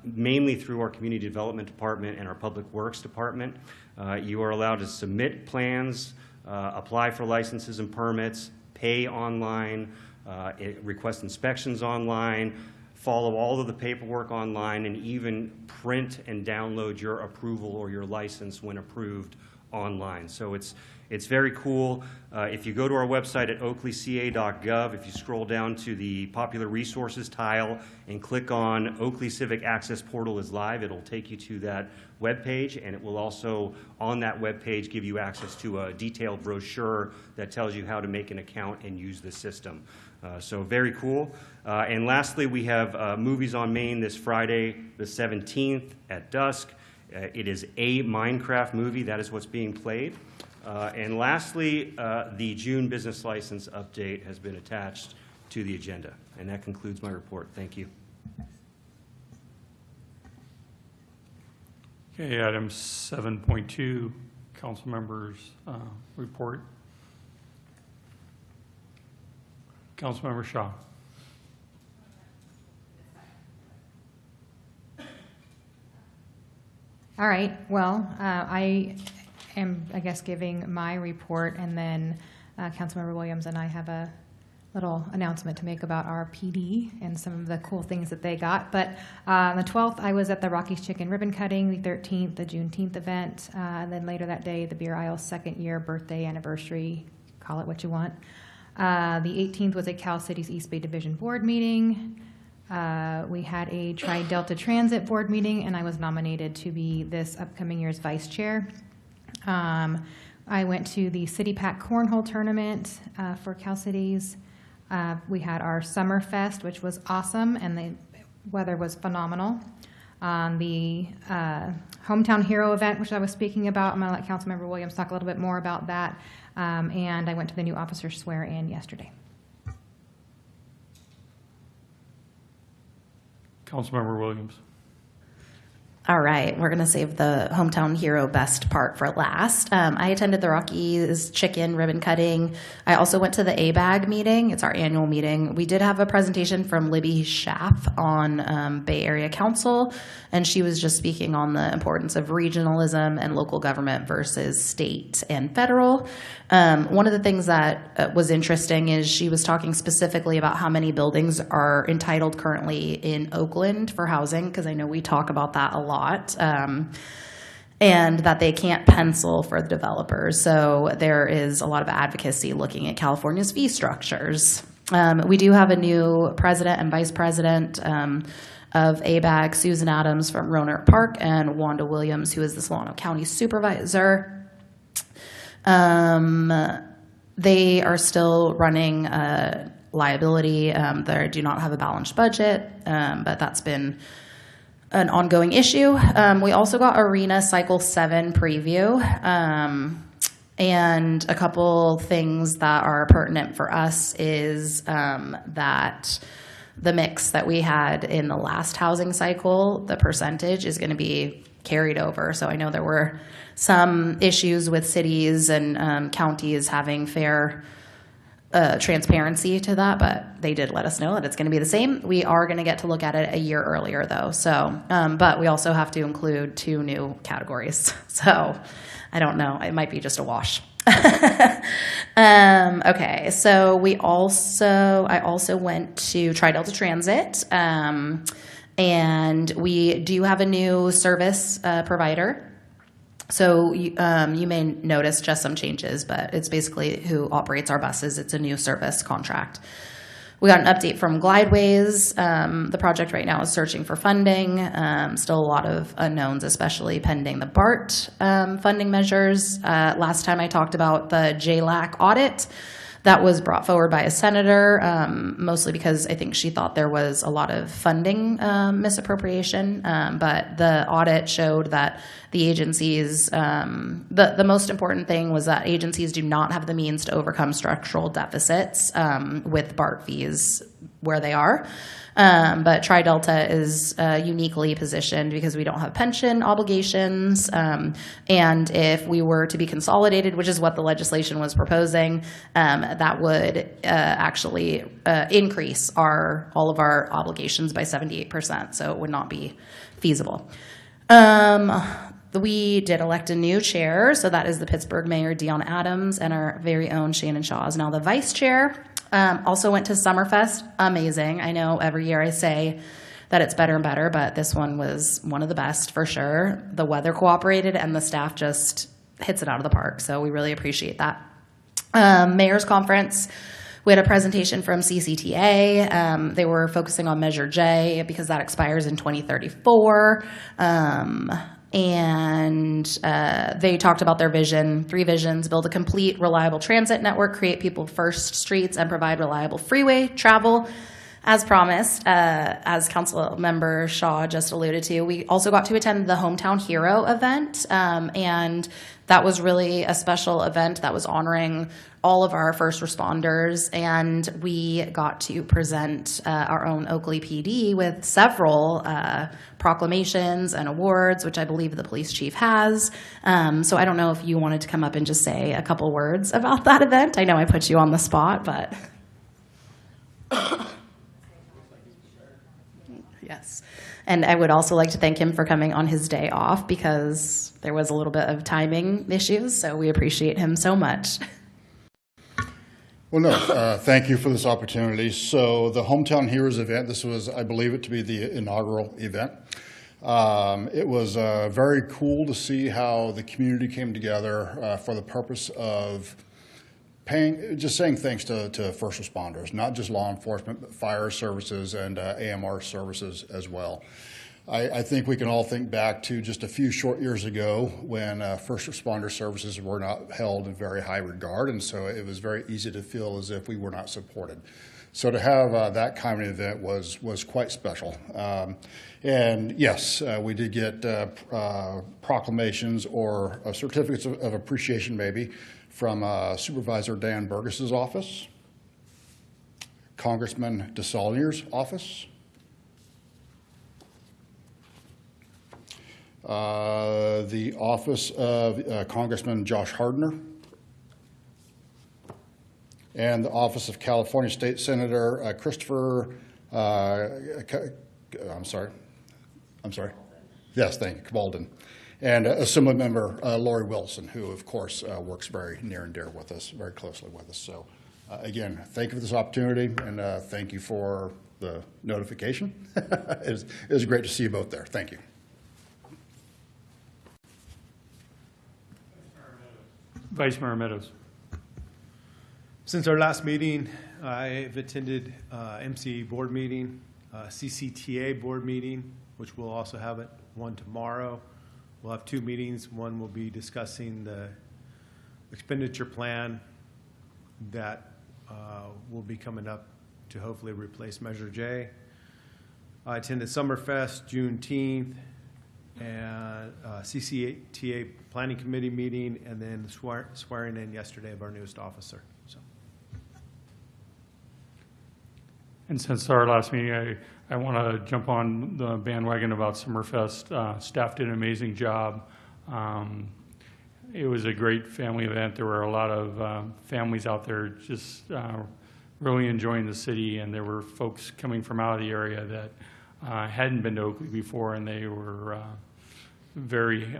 mainly through our Community Development Department and our Public Works Department. You are allowed to submit plans, apply for licenses and permits, pay online, request inspections online, follow all of the paperwork online, and even print and download your approval or your license when approved online. So it's very cool. If you go to our website at oakleyca.gov, if you scroll down to the popular resources tile and click on Oakley Civic Access Portal is live, it'll take you to that web page, and it will also, on that web page, give you access to a detailed brochure that tells you how to make an account and use the system. So very cool. And lastly, we have Movies on Main this Friday, the 17th at dusk. It is a Minecraft movie. That is what's being played. And lastly, the June business license update has been attached to the agenda. And that concludes my report. Thank you. Okay, item 7.2, council members' report. Councilmember Shaw. All right, well, I am, I guess, giving my report, and then Councilmember Williams and I have a little announcement to make about our PD and some of the cool things that they got. But on the 12th, I was at the Rocky's Chicken Ribbon Cutting, the 13th, the Juneteenth event, and then later that day, the Beer Isle's 2nd year birthday anniversary, call it what you want. The 18th was a Cal Cities East Bay Division Board meeting. We had a Tri-Delta Transit Board meeting, and I was nominated to be this upcoming year's vice chair. I went to the City Pack Cornhole Tournament for Cal Cities. We had our Summer Fest, which was awesome, and the weather was phenomenal. The Hometown Hero event, which I was speaking about, I'm going to let Councilmember Williams talk a little bit more about that. And I went to the new officer swear-in yesterday. Councilmember Williams. All right, we're going to save the hometown hero best part for last. I attended the Rockies chicken ribbon cutting. I also went to the ABAG meeting. It's our annual meeting. We did have a presentation from Libby Schaff on Bay Area Council, and she was just speaking on the importance of regionalism and local government versus state and federal. One of the things that was interesting is she was talking specifically about how many buildings are entitled currently in Oakland for housing, because I know we talk about that a lot. And that they can't pencil for the developers. So there is a lot of advocacy looking at California's fee structures. We do have a new president and vice president of ABAG, Susan Adams from Roanoke Park, and Wanda Williams, who is the Solano County supervisor. They are still running liability. They do not have a balanced budget, but that's been an ongoing issue. We also got Arena Cycle 7 preview, and a couple things that are pertinent for us is that the mix that we had in the last housing cycle, the percentage is going to be carried over. So I know there were some issues with cities and counties having fair transparency to that, but they did let us know that it's going to be the same. We are going to get to look at it a year earlier, though. So, but we also have to include 2 new categories. So, I don't know. It might be just a wash. Okay. So I also went to Tri-Delta Transit, and we do have a new service provider. So you may notice just some changes, but it's basically who operates our buses. It's a new service contract. We got an update from Glideways. The project right now is searching for funding. Still a lot of unknowns, especially pending the BART funding measures. Last time I talked about the JLAC audit. That was brought forward by a senator, mostly because I think she thought there was a lot of funding misappropriation. But the audit showed that the agencies, the most important thing was that agencies do not have the means to overcome structural deficits with BART fees where they are. But Tri-Delta is uniquely positioned because we don't have pension obligations. And if we were to be consolidated, which is what the legislation was proposing, that would actually increase all of our obligations by 78%. So it would not be feasible. We did elect a new chair. So that is the Pittsburgh Mayor, Deon Adams, and our very own Shannon Shaw is now the vice chair. Also went to Summerfest. Amazing. I know every year I say that it's better and better, but this one was one of the best for sure. The weather cooperated and the staff just hits it out of the park. So we really appreciate that. Mayor's Conference. We had a presentation from CCTA. They were focusing on Measure J because that expires in 2034. And they talked about their vision, 3 visions: build a complete, reliable transit network, create people-first streets, and provide reliable freeway travel. As promised, as Council Member Shaw just alluded to, we also got to attend the Hometown Hero event, and that was really a special event that was honoring all of our first responders, and we got to present our own Oakley PD with several proclamations and awards, which I believe the police chief has. So I don't know if you wanted to come up and just say a couple words about that event. I know I put you on the spot, but... Yes. And I would also like to thank him for coming on his day off because there was a little bit of timing issues, so we appreciate him so much. Well, no, thank you for this opportunity. So the Hometown Heroes event, this was, I believe it to be the inaugural event. It was very cool to see how the community came together for the purpose of just saying thanks to first responders, not just law enforcement, but fire services and AMR services as well. I think we can all think back to just a few short years ago when first responder services were not held in very high regard, and so it was very easy to feel as if we were not supported. So to have that kind of event was quite special. And yes, we did get proclamations or certificates of appreciation maybe from Supervisor Dan Burgess's office, Congressman DeSaulnier's office, the office of Congressman Josh Hardner, and the office of California State Senator Christopher, I'm sorry. Yes, thank you, Cabalden. And Assembly Member Lori Wilson, who, of course, works very near and dear with us, very closely with us. So, again, thank you for this opportunity, and thank you for the notification. It was great to see you both there. Thank you. Vice Mayor Meadows. Since our last meeting, I've attended MCA board meeting, CCTA board meeting, which we'll also have one tomorrow. We'll have two meetings. One will be discussing the expenditure plan that will be coming up to hopefully replace Measure J. I attended Summerfest, Juneteenth, and CCTA Planning Committee meeting, and then swearing in yesterday of our newest officer. So. And since our last meeting, I want to jump on the bandwagon about Summerfest. Staff did an amazing job. It was a great family event. There were a lot of families out there just really enjoying the city, and there were folks coming from out of the area that hadn't been to Oakley before, and they were very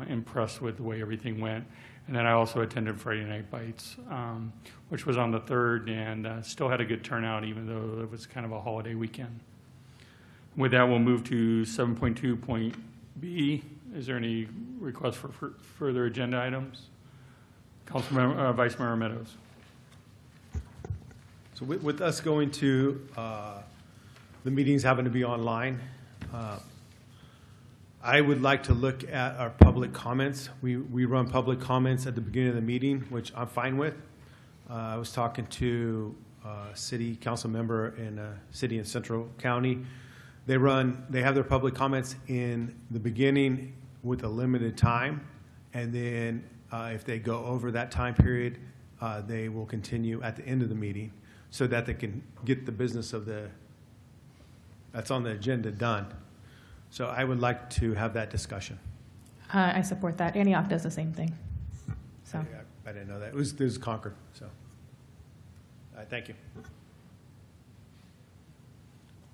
impressed with the way everything went. And then I also attended Friday Night Bites, which was on the 3rd, and still had a good turnout, even though it was kind of a holiday weekend. With that, we'll move to 7.2.B. Is there any request for further agenda items? Councilmember, Vice Mayor Meadows. So with us going to the meetings having to be online, I would like to look at our public comments. We run public comments at the beginning of the meeting, which I'm fine with. I was talking to a city council member in a city in Central County. They have their public comments in the beginning with a limited time, and then if they go over that time period, they will continue at the end of the meeting so that they can get the business of that's on the agenda done. So I would like to have that discussion. I support that. Antioch does the same thing. So I didn't know that. It was Concord. So thank you.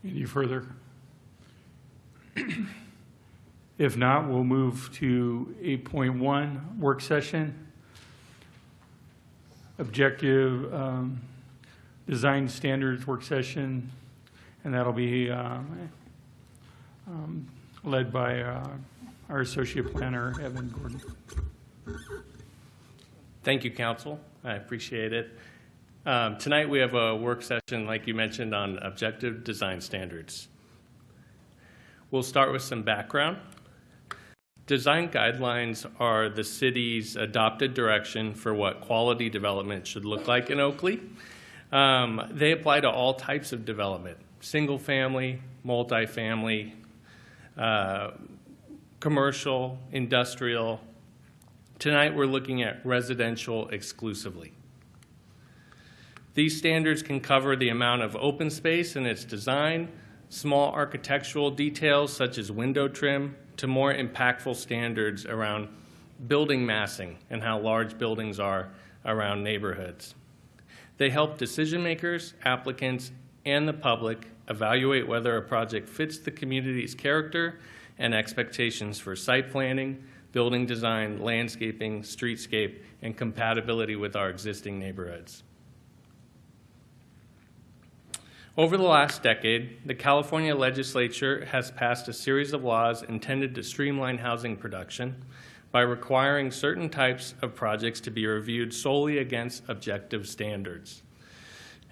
Any further? If not, we'll move to 8.1, work session. Objective design standards work session, and that'll be led by our associate planner, Evan Gordon. Thank you, Council. I appreciate it. Tonight we have a work session, like you mentioned, on objective design standards. We'll start with some background. Design guidelines are the city's adopted direction for what quality development should look like in Oakley. They apply to all types of development: single family, multifamily, commercial, industrial. Tonight we're looking at residential exclusively. These standards can cover the amount of open space in its design, small architectural details such as window trim, to more impactful standards around building massing and how large buildings are around neighborhoods. They help decision makers, applicants, and the public evaluate whether a project fits the community's character and expectations for site planning, building design, landscaping, streetscape, and compatibility with our existing neighborhoods. Over the last decade, the California legislature has passed a series of laws intended to streamline housing production by requiring certain types of projects to be reviewed solely against objective standards.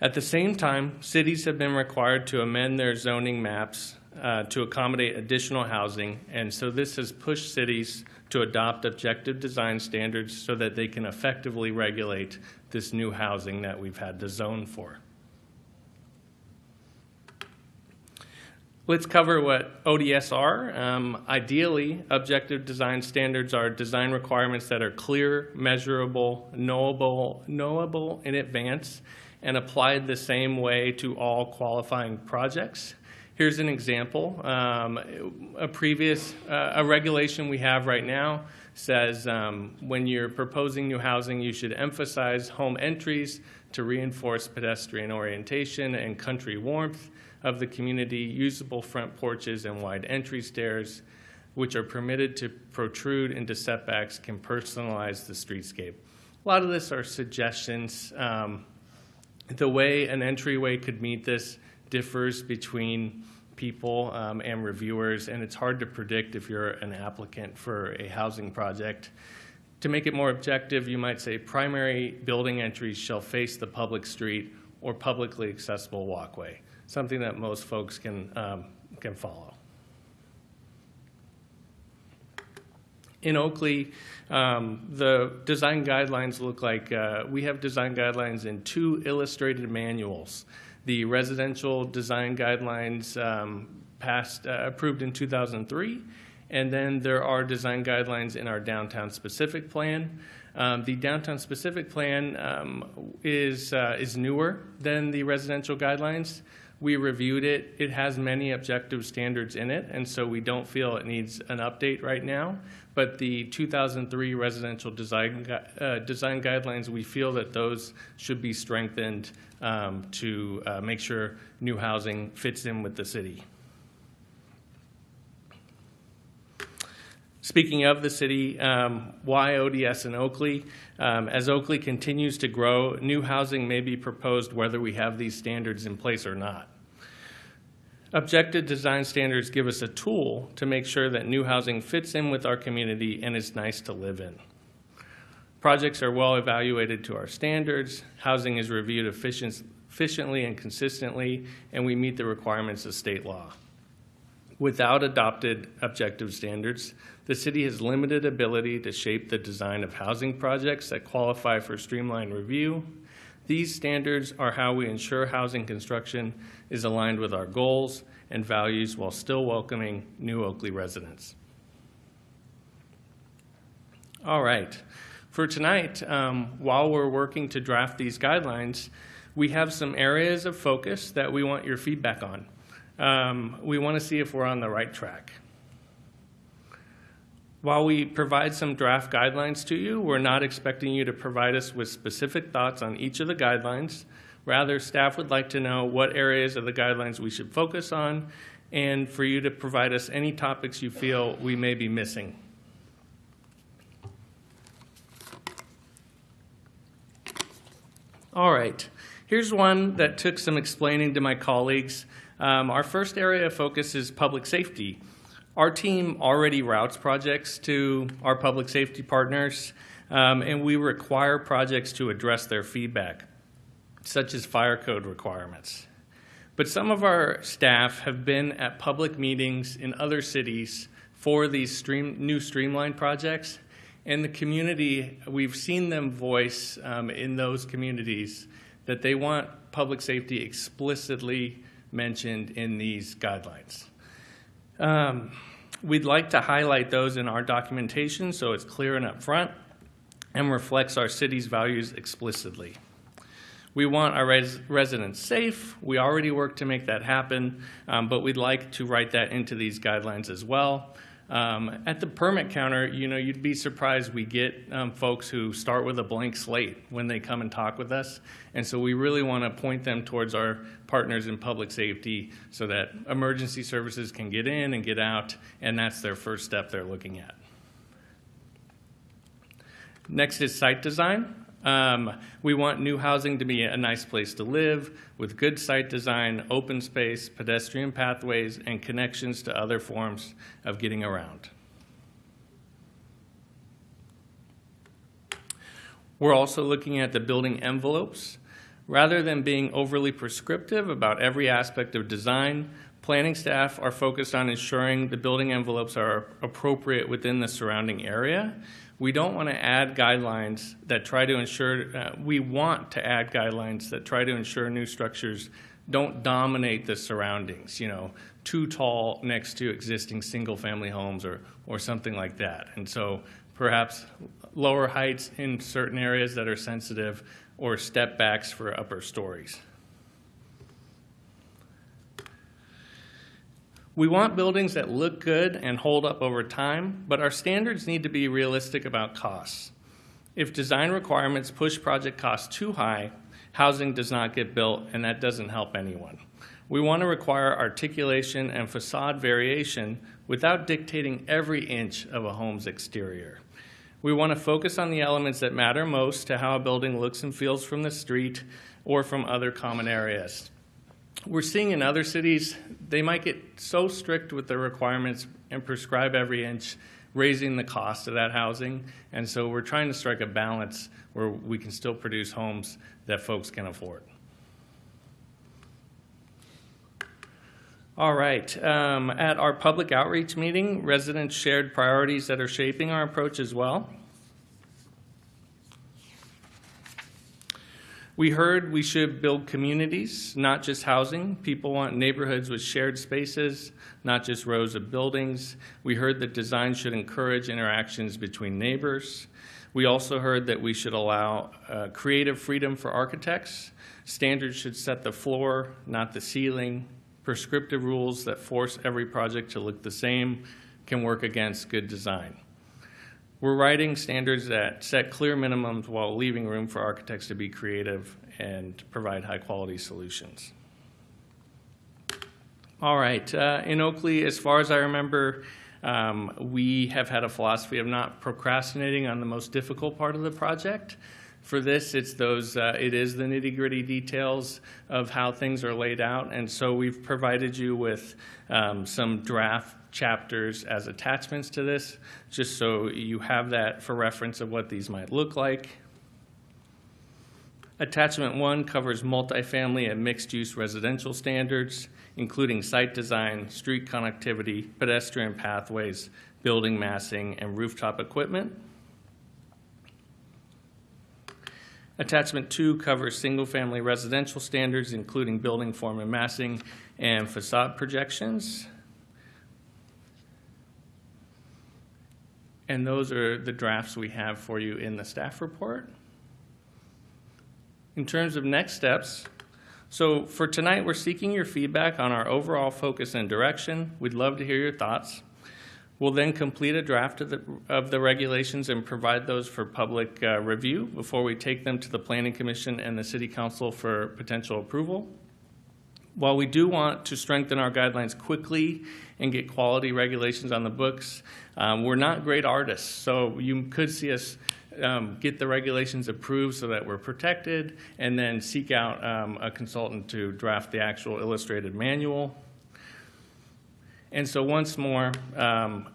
At the same time, cities have been required to amend their zoning maps to accommodate additional housing, and so this has pushed cities to adopt objective design standards so that they can effectively regulate this new housing that we've had to zone for. Let's cover what ODS are. Ideally, objective design standards are design requirements that are clear, measurable, knowable in advance, and applied the same way to all qualifying projects. Here's an example. A regulation we have right now says when you're proposing new housing, you should emphasize home entries to reinforce pedestrian orientation and country warmth of the community, usable front porches and wide entry stairs, which are permitted to protrude into setbacks, can personalize the streetscape. A lot of this are suggestions. The way an entryway could meet this differs between people and reviewers, and it's hard to predict if you're an applicant for a housing project. To make it more objective, you might say primary building entries shall face the public street or publicly accessible walkway, something that most folks can follow. In Oakley, the design guidelines look like we have design guidelines in 2 illustrated manuals. The residential design guidelines approved in 2003, and then there are design guidelines in our downtown specific plan. The downtown specific plan is newer than the residential guidelines. We reviewed it. It has many objective standards in it, and so we don't feel it needs an update right now. But the 2003 residential design guidelines, we feel that those should be strengthened to make sure new housing fits in with the city. Speaking of the city, why ODS in Oakley? As Oakley continues to grow, new housing may be proposed whether we have these standards in place or not. Objective design standards give us a tool to make sure that new housing fits in with our community and is nice to live in. Projects are well evaluated to our standards, housing is reviewed efficiently and consistently, and we meet the requirements of state law. Without adopted objective standards, the city has limited ability to shape the design of housing projects that qualify for streamlined review. These standards are how we ensure housing construction is aligned with our goals and values while still welcoming new Oakley residents. All right. For tonight, while we're working to draft these guidelines, we have some areas of focus that we want your feedback on. We want to see if we're on the right track. While we provide some draft guidelines to you, we're not expecting you to provide us with specific thoughts on each of the guidelines. Rather, staff would like to know what areas of the guidelines we should focus on and for you to provide us any topics you feel we may be missing. All right, here's one that took some explaining to my colleagues. Our first area of focus is public safety. Our team already routes projects to our public safety partners, and we require projects to address their feedback, such as fire code requirements. But some of our staff have been at public meetings in other cities for these new streamlined projects, and the community, we've seen them voice in those communities that they want public safety explicitly mentioned in these guidelines. We'd like to highlight those in our documentation so it's clear and upfront and reflects our city's values explicitly. We want our residents safe. We already work to make that happen, but we'd like to write that into these guidelines as well. At the permit counter, you'd be surprised we get folks who start with a blank slate when they come and talk with us. And so we really want to point them towards our partners in public safety so that emergency services can get in and get out, and that's their first step they're looking at. Next is site design. We want new housing to be a nice place to live with good site design, open space, pedestrian pathways, and connections to other forms of getting around. We're also looking at the building envelopes. Rather than being overly prescriptive about every aspect of design, planning staff are focused on ensuring the building envelopes are appropriate within the surrounding area. We don't want to add guidelines that try to ensure, we want to add guidelines that try to ensure new structures don't dominate the surroundings, too tall next to existing single-family homes or something like that. And so perhaps lower heights in certain areas that are sensitive or step backs for upper stories. We want buildings that look good and hold up over time, but our standards need to be realistic about costs. If design requirements push project costs too high, housing does not get built, and that doesn't help anyone. We want to require articulation and facade variation without dictating every inch of a home's exterior. We want to focus on the elements that matter most to how a building looks and feels from the street or from other common areas. We're seeing in other cities, they might get so strict with their requirements and prescribe every inch, raising the cost of that housing. And so we're trying to strike a balance where we can still produce homes that folks can afford. All right, at our public outreach meeting, residents shared priorities that are shaping our approach as well. We heard we should build communities, not just housing. People want neighborhoods with shared spaces, not just rows of buildings. We heard that design should encourage interactions between neighbors. We also heard that we should allow creative freedom for architects. Standards should set the floor, not the ceiling. Prescriptive rules that force every project to look the same can work against good design. We're writing standards that set clear minimums while leaving room for architects to be creative and provide high-quality solutions. All right, in Oakley, as far as I remember, we have had a philosophy of not procrastinating on the most difficult part of the project. For this, it's it is the nitty-gritty details of how things are laid out, and so we've provided you with some draft chapters as attachments to this, just so you have that for reference of what these might look like. Attachment 1 covers multifamily and mixed-use residential standards, including site design, street connectivity, pedestrian pathways, building massing, and rooftop equipment. Attachment 2 covers single-family residential standards, including building form and massing and facade projections. And those are the drafts we have for you in the staff report. In terms of next steps, so for tonight, we're seeking your feedback on our overall focus and direction. We'd love to hear your thoughts. We'll then complete a draft of the regulations and provide those for public review before we take them to the Planning Commission and the City Council for potential approval. While we do want to strengthen our guidelines quickly and get quality regulations on the books, we're not great artists, so you could see us get the regulations approved so that we're protected, and then seek out a consultant to draft the actual illustrated manual. And so once more,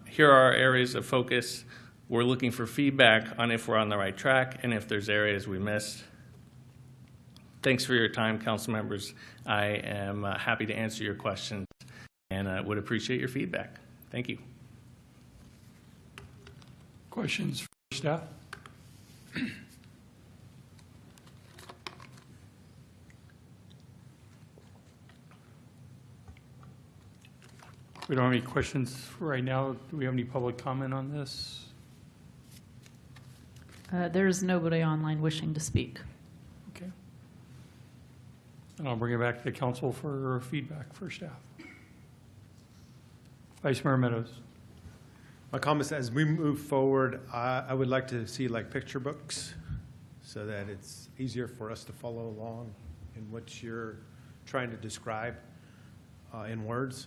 here are our areas of focus. We're looking for feedback on if we're on the right track and if there's areas we missed. Thanks for your time, council members. I am happy to answer your questions and would appreciate your feedback. Thank you. Questions for staff? We don't have any questions for right now. Do we have any public comment on this? There is nobody online wishing to speak. Okay. And I'll bring it back to the council for feedback for staff. Vice Mayor Meadows. My comments, as we move forward, I would like to see like picture books so that it's easier for us to follow along in what you're trying to describe in words.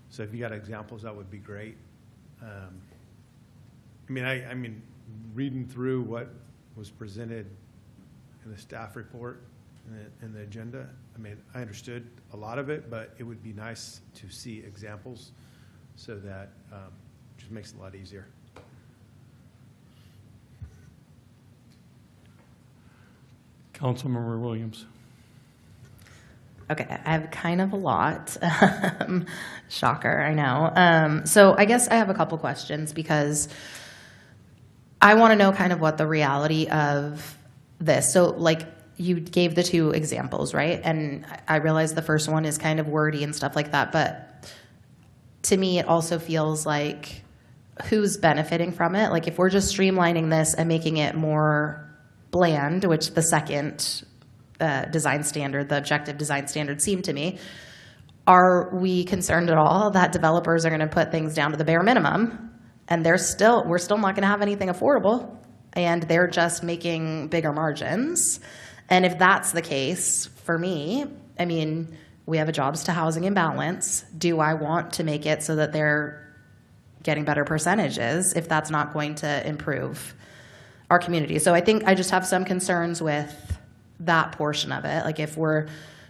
So if you got examples, that would be great. I mean, reading through what was presented in the staff report and the agenda, I mean, I understood a lot of it, but it would be nice to see examples so that just makes it a lot easier. Councilmember Williams. Okay, I have kind of a lot. Shocker, I know. So I guess I have a couple questions because I want to know kind of what the reality of this. So like you gave the two examples, right? And I realize the first one is kind of wordy and stuff like that, but to me it also feels like who's benefiting from it? Like if we're just streamlining this and making it more bland, which the second design standard, the objective design standard seemed to me, are we concerned at all that developers are going to put things down to the bare minimum, and we're still not going to have anything affordable, and they're just making bigger margins? And if that's the case, for me, I mean, we have a jobs to housing imbalance. Do I want to make it so that they're getting better percentages if that's not going to improve our community? So I think I just have some concerns with that portion of it. Like, if we're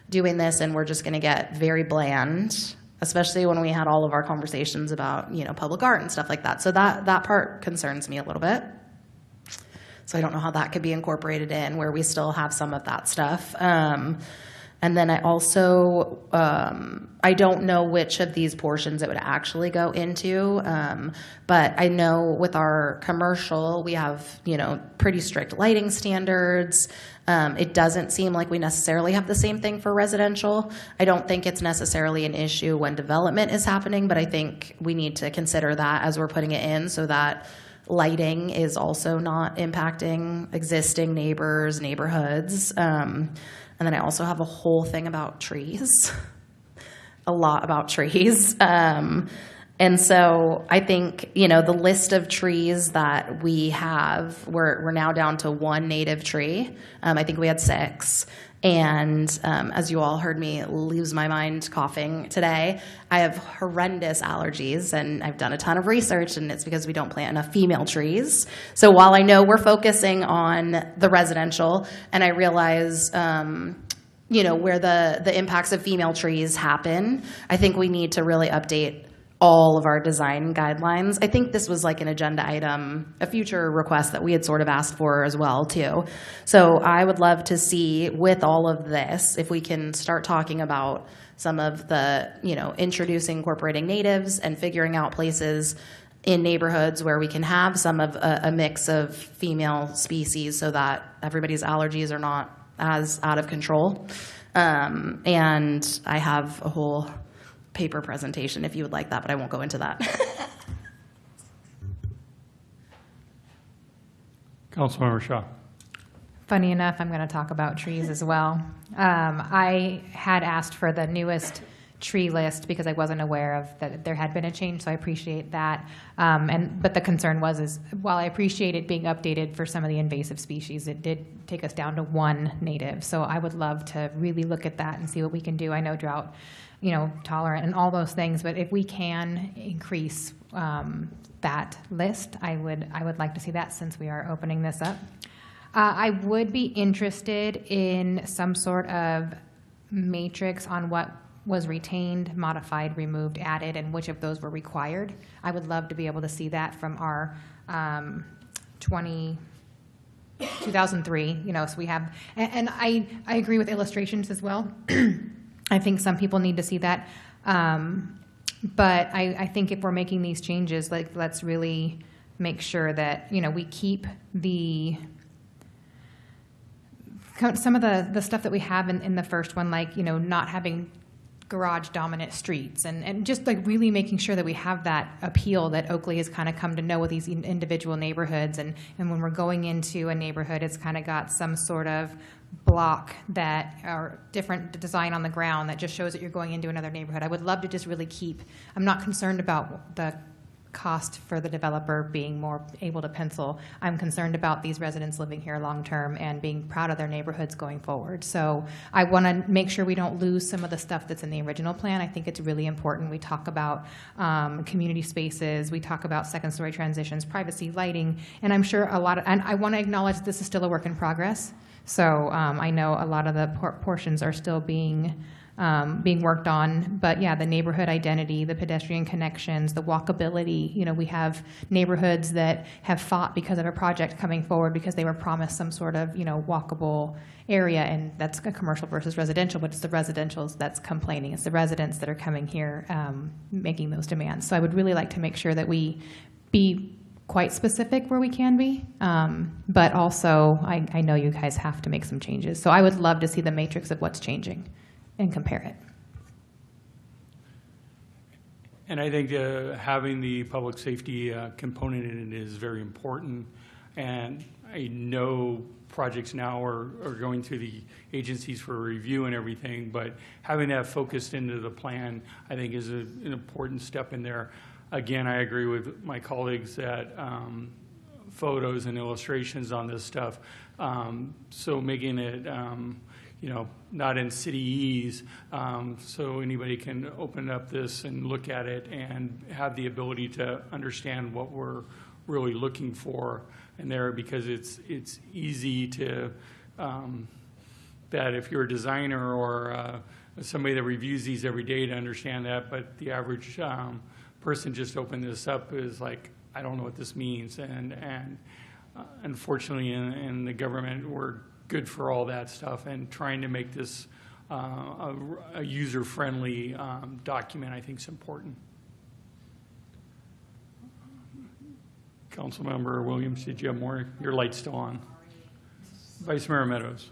doing this and we're just going to get very bland, especially when we had all of our conversations about, you know, public art and stuff like that. So that part concerns me a little bit. So I don't know how that could be incorporated in where we still have some of that stuff. And then I also, I don't know which of these portions it would actually go into, but I know with our commercial, we have, you know, pretty strict lighting standards. It doesn't seem like we necessarily have the same thing for residential. I don't think it's necessarily an issue when development is happening, but I think we need to consider that as we're putting it in so that lighting is also not impacting existing neighbors, neighborhoods. And then I also have a whole thing about trees, a lot about trees. And so I think, you know, the list of trees that we have, we're now down to 1 native tree. I think we had 6. And as you all heard me lose my mind coughing today, I have horrendous allergies, and I've done a ton of research, and it's because we don't plant enough female trees. So while I know we're focusing on the residential, and I realize, you know, where the impacts of female trees happen, I think we need to really update all of our design guidelines. I think this was like an agenda item, a future request that we had sort of asked for as well too. So I would love to see with all of this, if we can start talking about some of the, you know, incorporating natives and figuring out places in neighborhoods where we can have some of a mix of female species so that everybody's allergies are not as out of control. And I have a whole paper presentation if you would like that, but I won't go into that. Councilmember Shaw. Funny enough, I'm going to talk about trees as well. I had asked for the newest tree list because I wasn't aware of that there had been a change, so I appreciate that. But the concern was while I appreciate it being updated for some of the invasive species, it did take us down to 1 native. So I would love to really look at that and see what we can do. I know drought, you know, tolerant and all those things, but if we can increase that list, I would like to see that since we are opening this up. I would be interested in some sort of matrix on what was retained, modified, removed, added, and which of those were required. I would love to be able to see that from our 2003, you know, so we have, and I agree with illustrations as well. I think some people need to see that. But I think if we're making these changes, like, let's really make sure that, you know, we keep some of the stuff that we have in the first one, like, you know, not having garage dominant streets and just like really making sure that we have that appeal that Oakley has kind of come to know with these individual neighborhoods. And when we're going into a neighborhood, it's kind of got some sort of block that or different design on the ground that just shows that you're going into another neighborhood. I would love to just really I'm not concerned about the cost for the developer being more able to pencil. I'm concerned about these residents living here long term and being proud of their neighborhoods going forward. So I want to make sure we don't lose some of the stuff that's in the original plan. I think it's really important. We talk about community spaces, we talk about second story transitions, privacy, lighting, and I'm sure and I want to acknowledge this is still a work in progress. So I know a lot of the portions are still being worked on, but yeah, the neighborhood identity, the pedestrian connections, the walkability. You know, we have neighborhoods that have fought because of a project coming forward because they were promised some sort of, you know, walkable area, and that's a commercial versus residential, but it's the residentials that's complaining. It's the residents that are coming here making those demands. So I would really like to make sure that we be quite specific where we can be, but also I know you guys have to make some changes. So I would love to see the matrix of what's changing and compare it. And I think having the public safety component in it is very important. And I know projects now are going through the agencies for review and everything, but having that focused into the plan, I think, is an important step in there. Again, I agree with my colleagues that photos and illustrations on this stuff, so making it, you know, not in CityEase, so anybody can open up this and look at it and have the ability to understand what we're really looking for in there, because it's easy to, that if you're a designer or somebody that reviews these every day, to understand that, but the average person just opening this up is like, I don't know what this means, and unfortunately in the government, we're good for all that stuff, and trying to make this a user-friendly document, I think, is important. Councilmember Williams, did you have more? Your light's still on. Vice Mayor Meadows.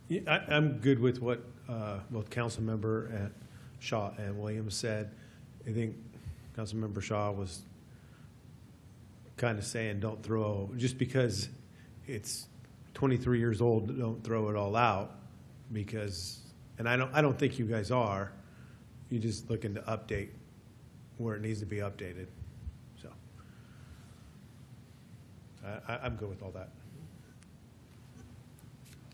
Yeah, I'm good with what both Councilmember Shaw and Williams said. I think Councilmember Shaw was kind of saying, don't throw, just because it's 23 years old, don't throw it all out, because, and I don't think you guys are. You're just looking to update where it needs to be updated. So I'm good with all that.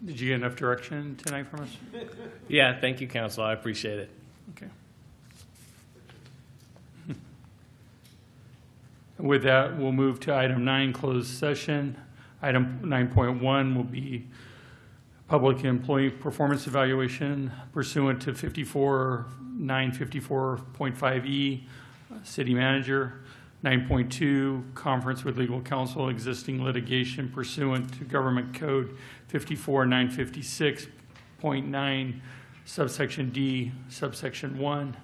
Did you get enough direction tonight from us? Yeah, thank you, Council. I appreciate it. Okay. With that, we'll move to item 9, closed session. Item 9.1 will be public employee performance evaluation pursuant to 954.5E, city manager. 9.2, conference with legal counsel, existing litigation pursuant to Government Code 54956.9, subsection D, subsection 1.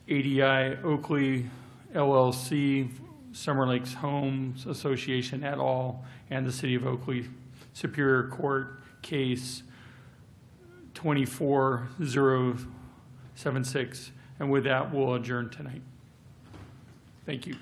ADI Oakley LLC, Summer Lakes Homes Association et al., and the City of Oakley Superior Court case 24076. And with that, we'll adjourn tonight. Thank you.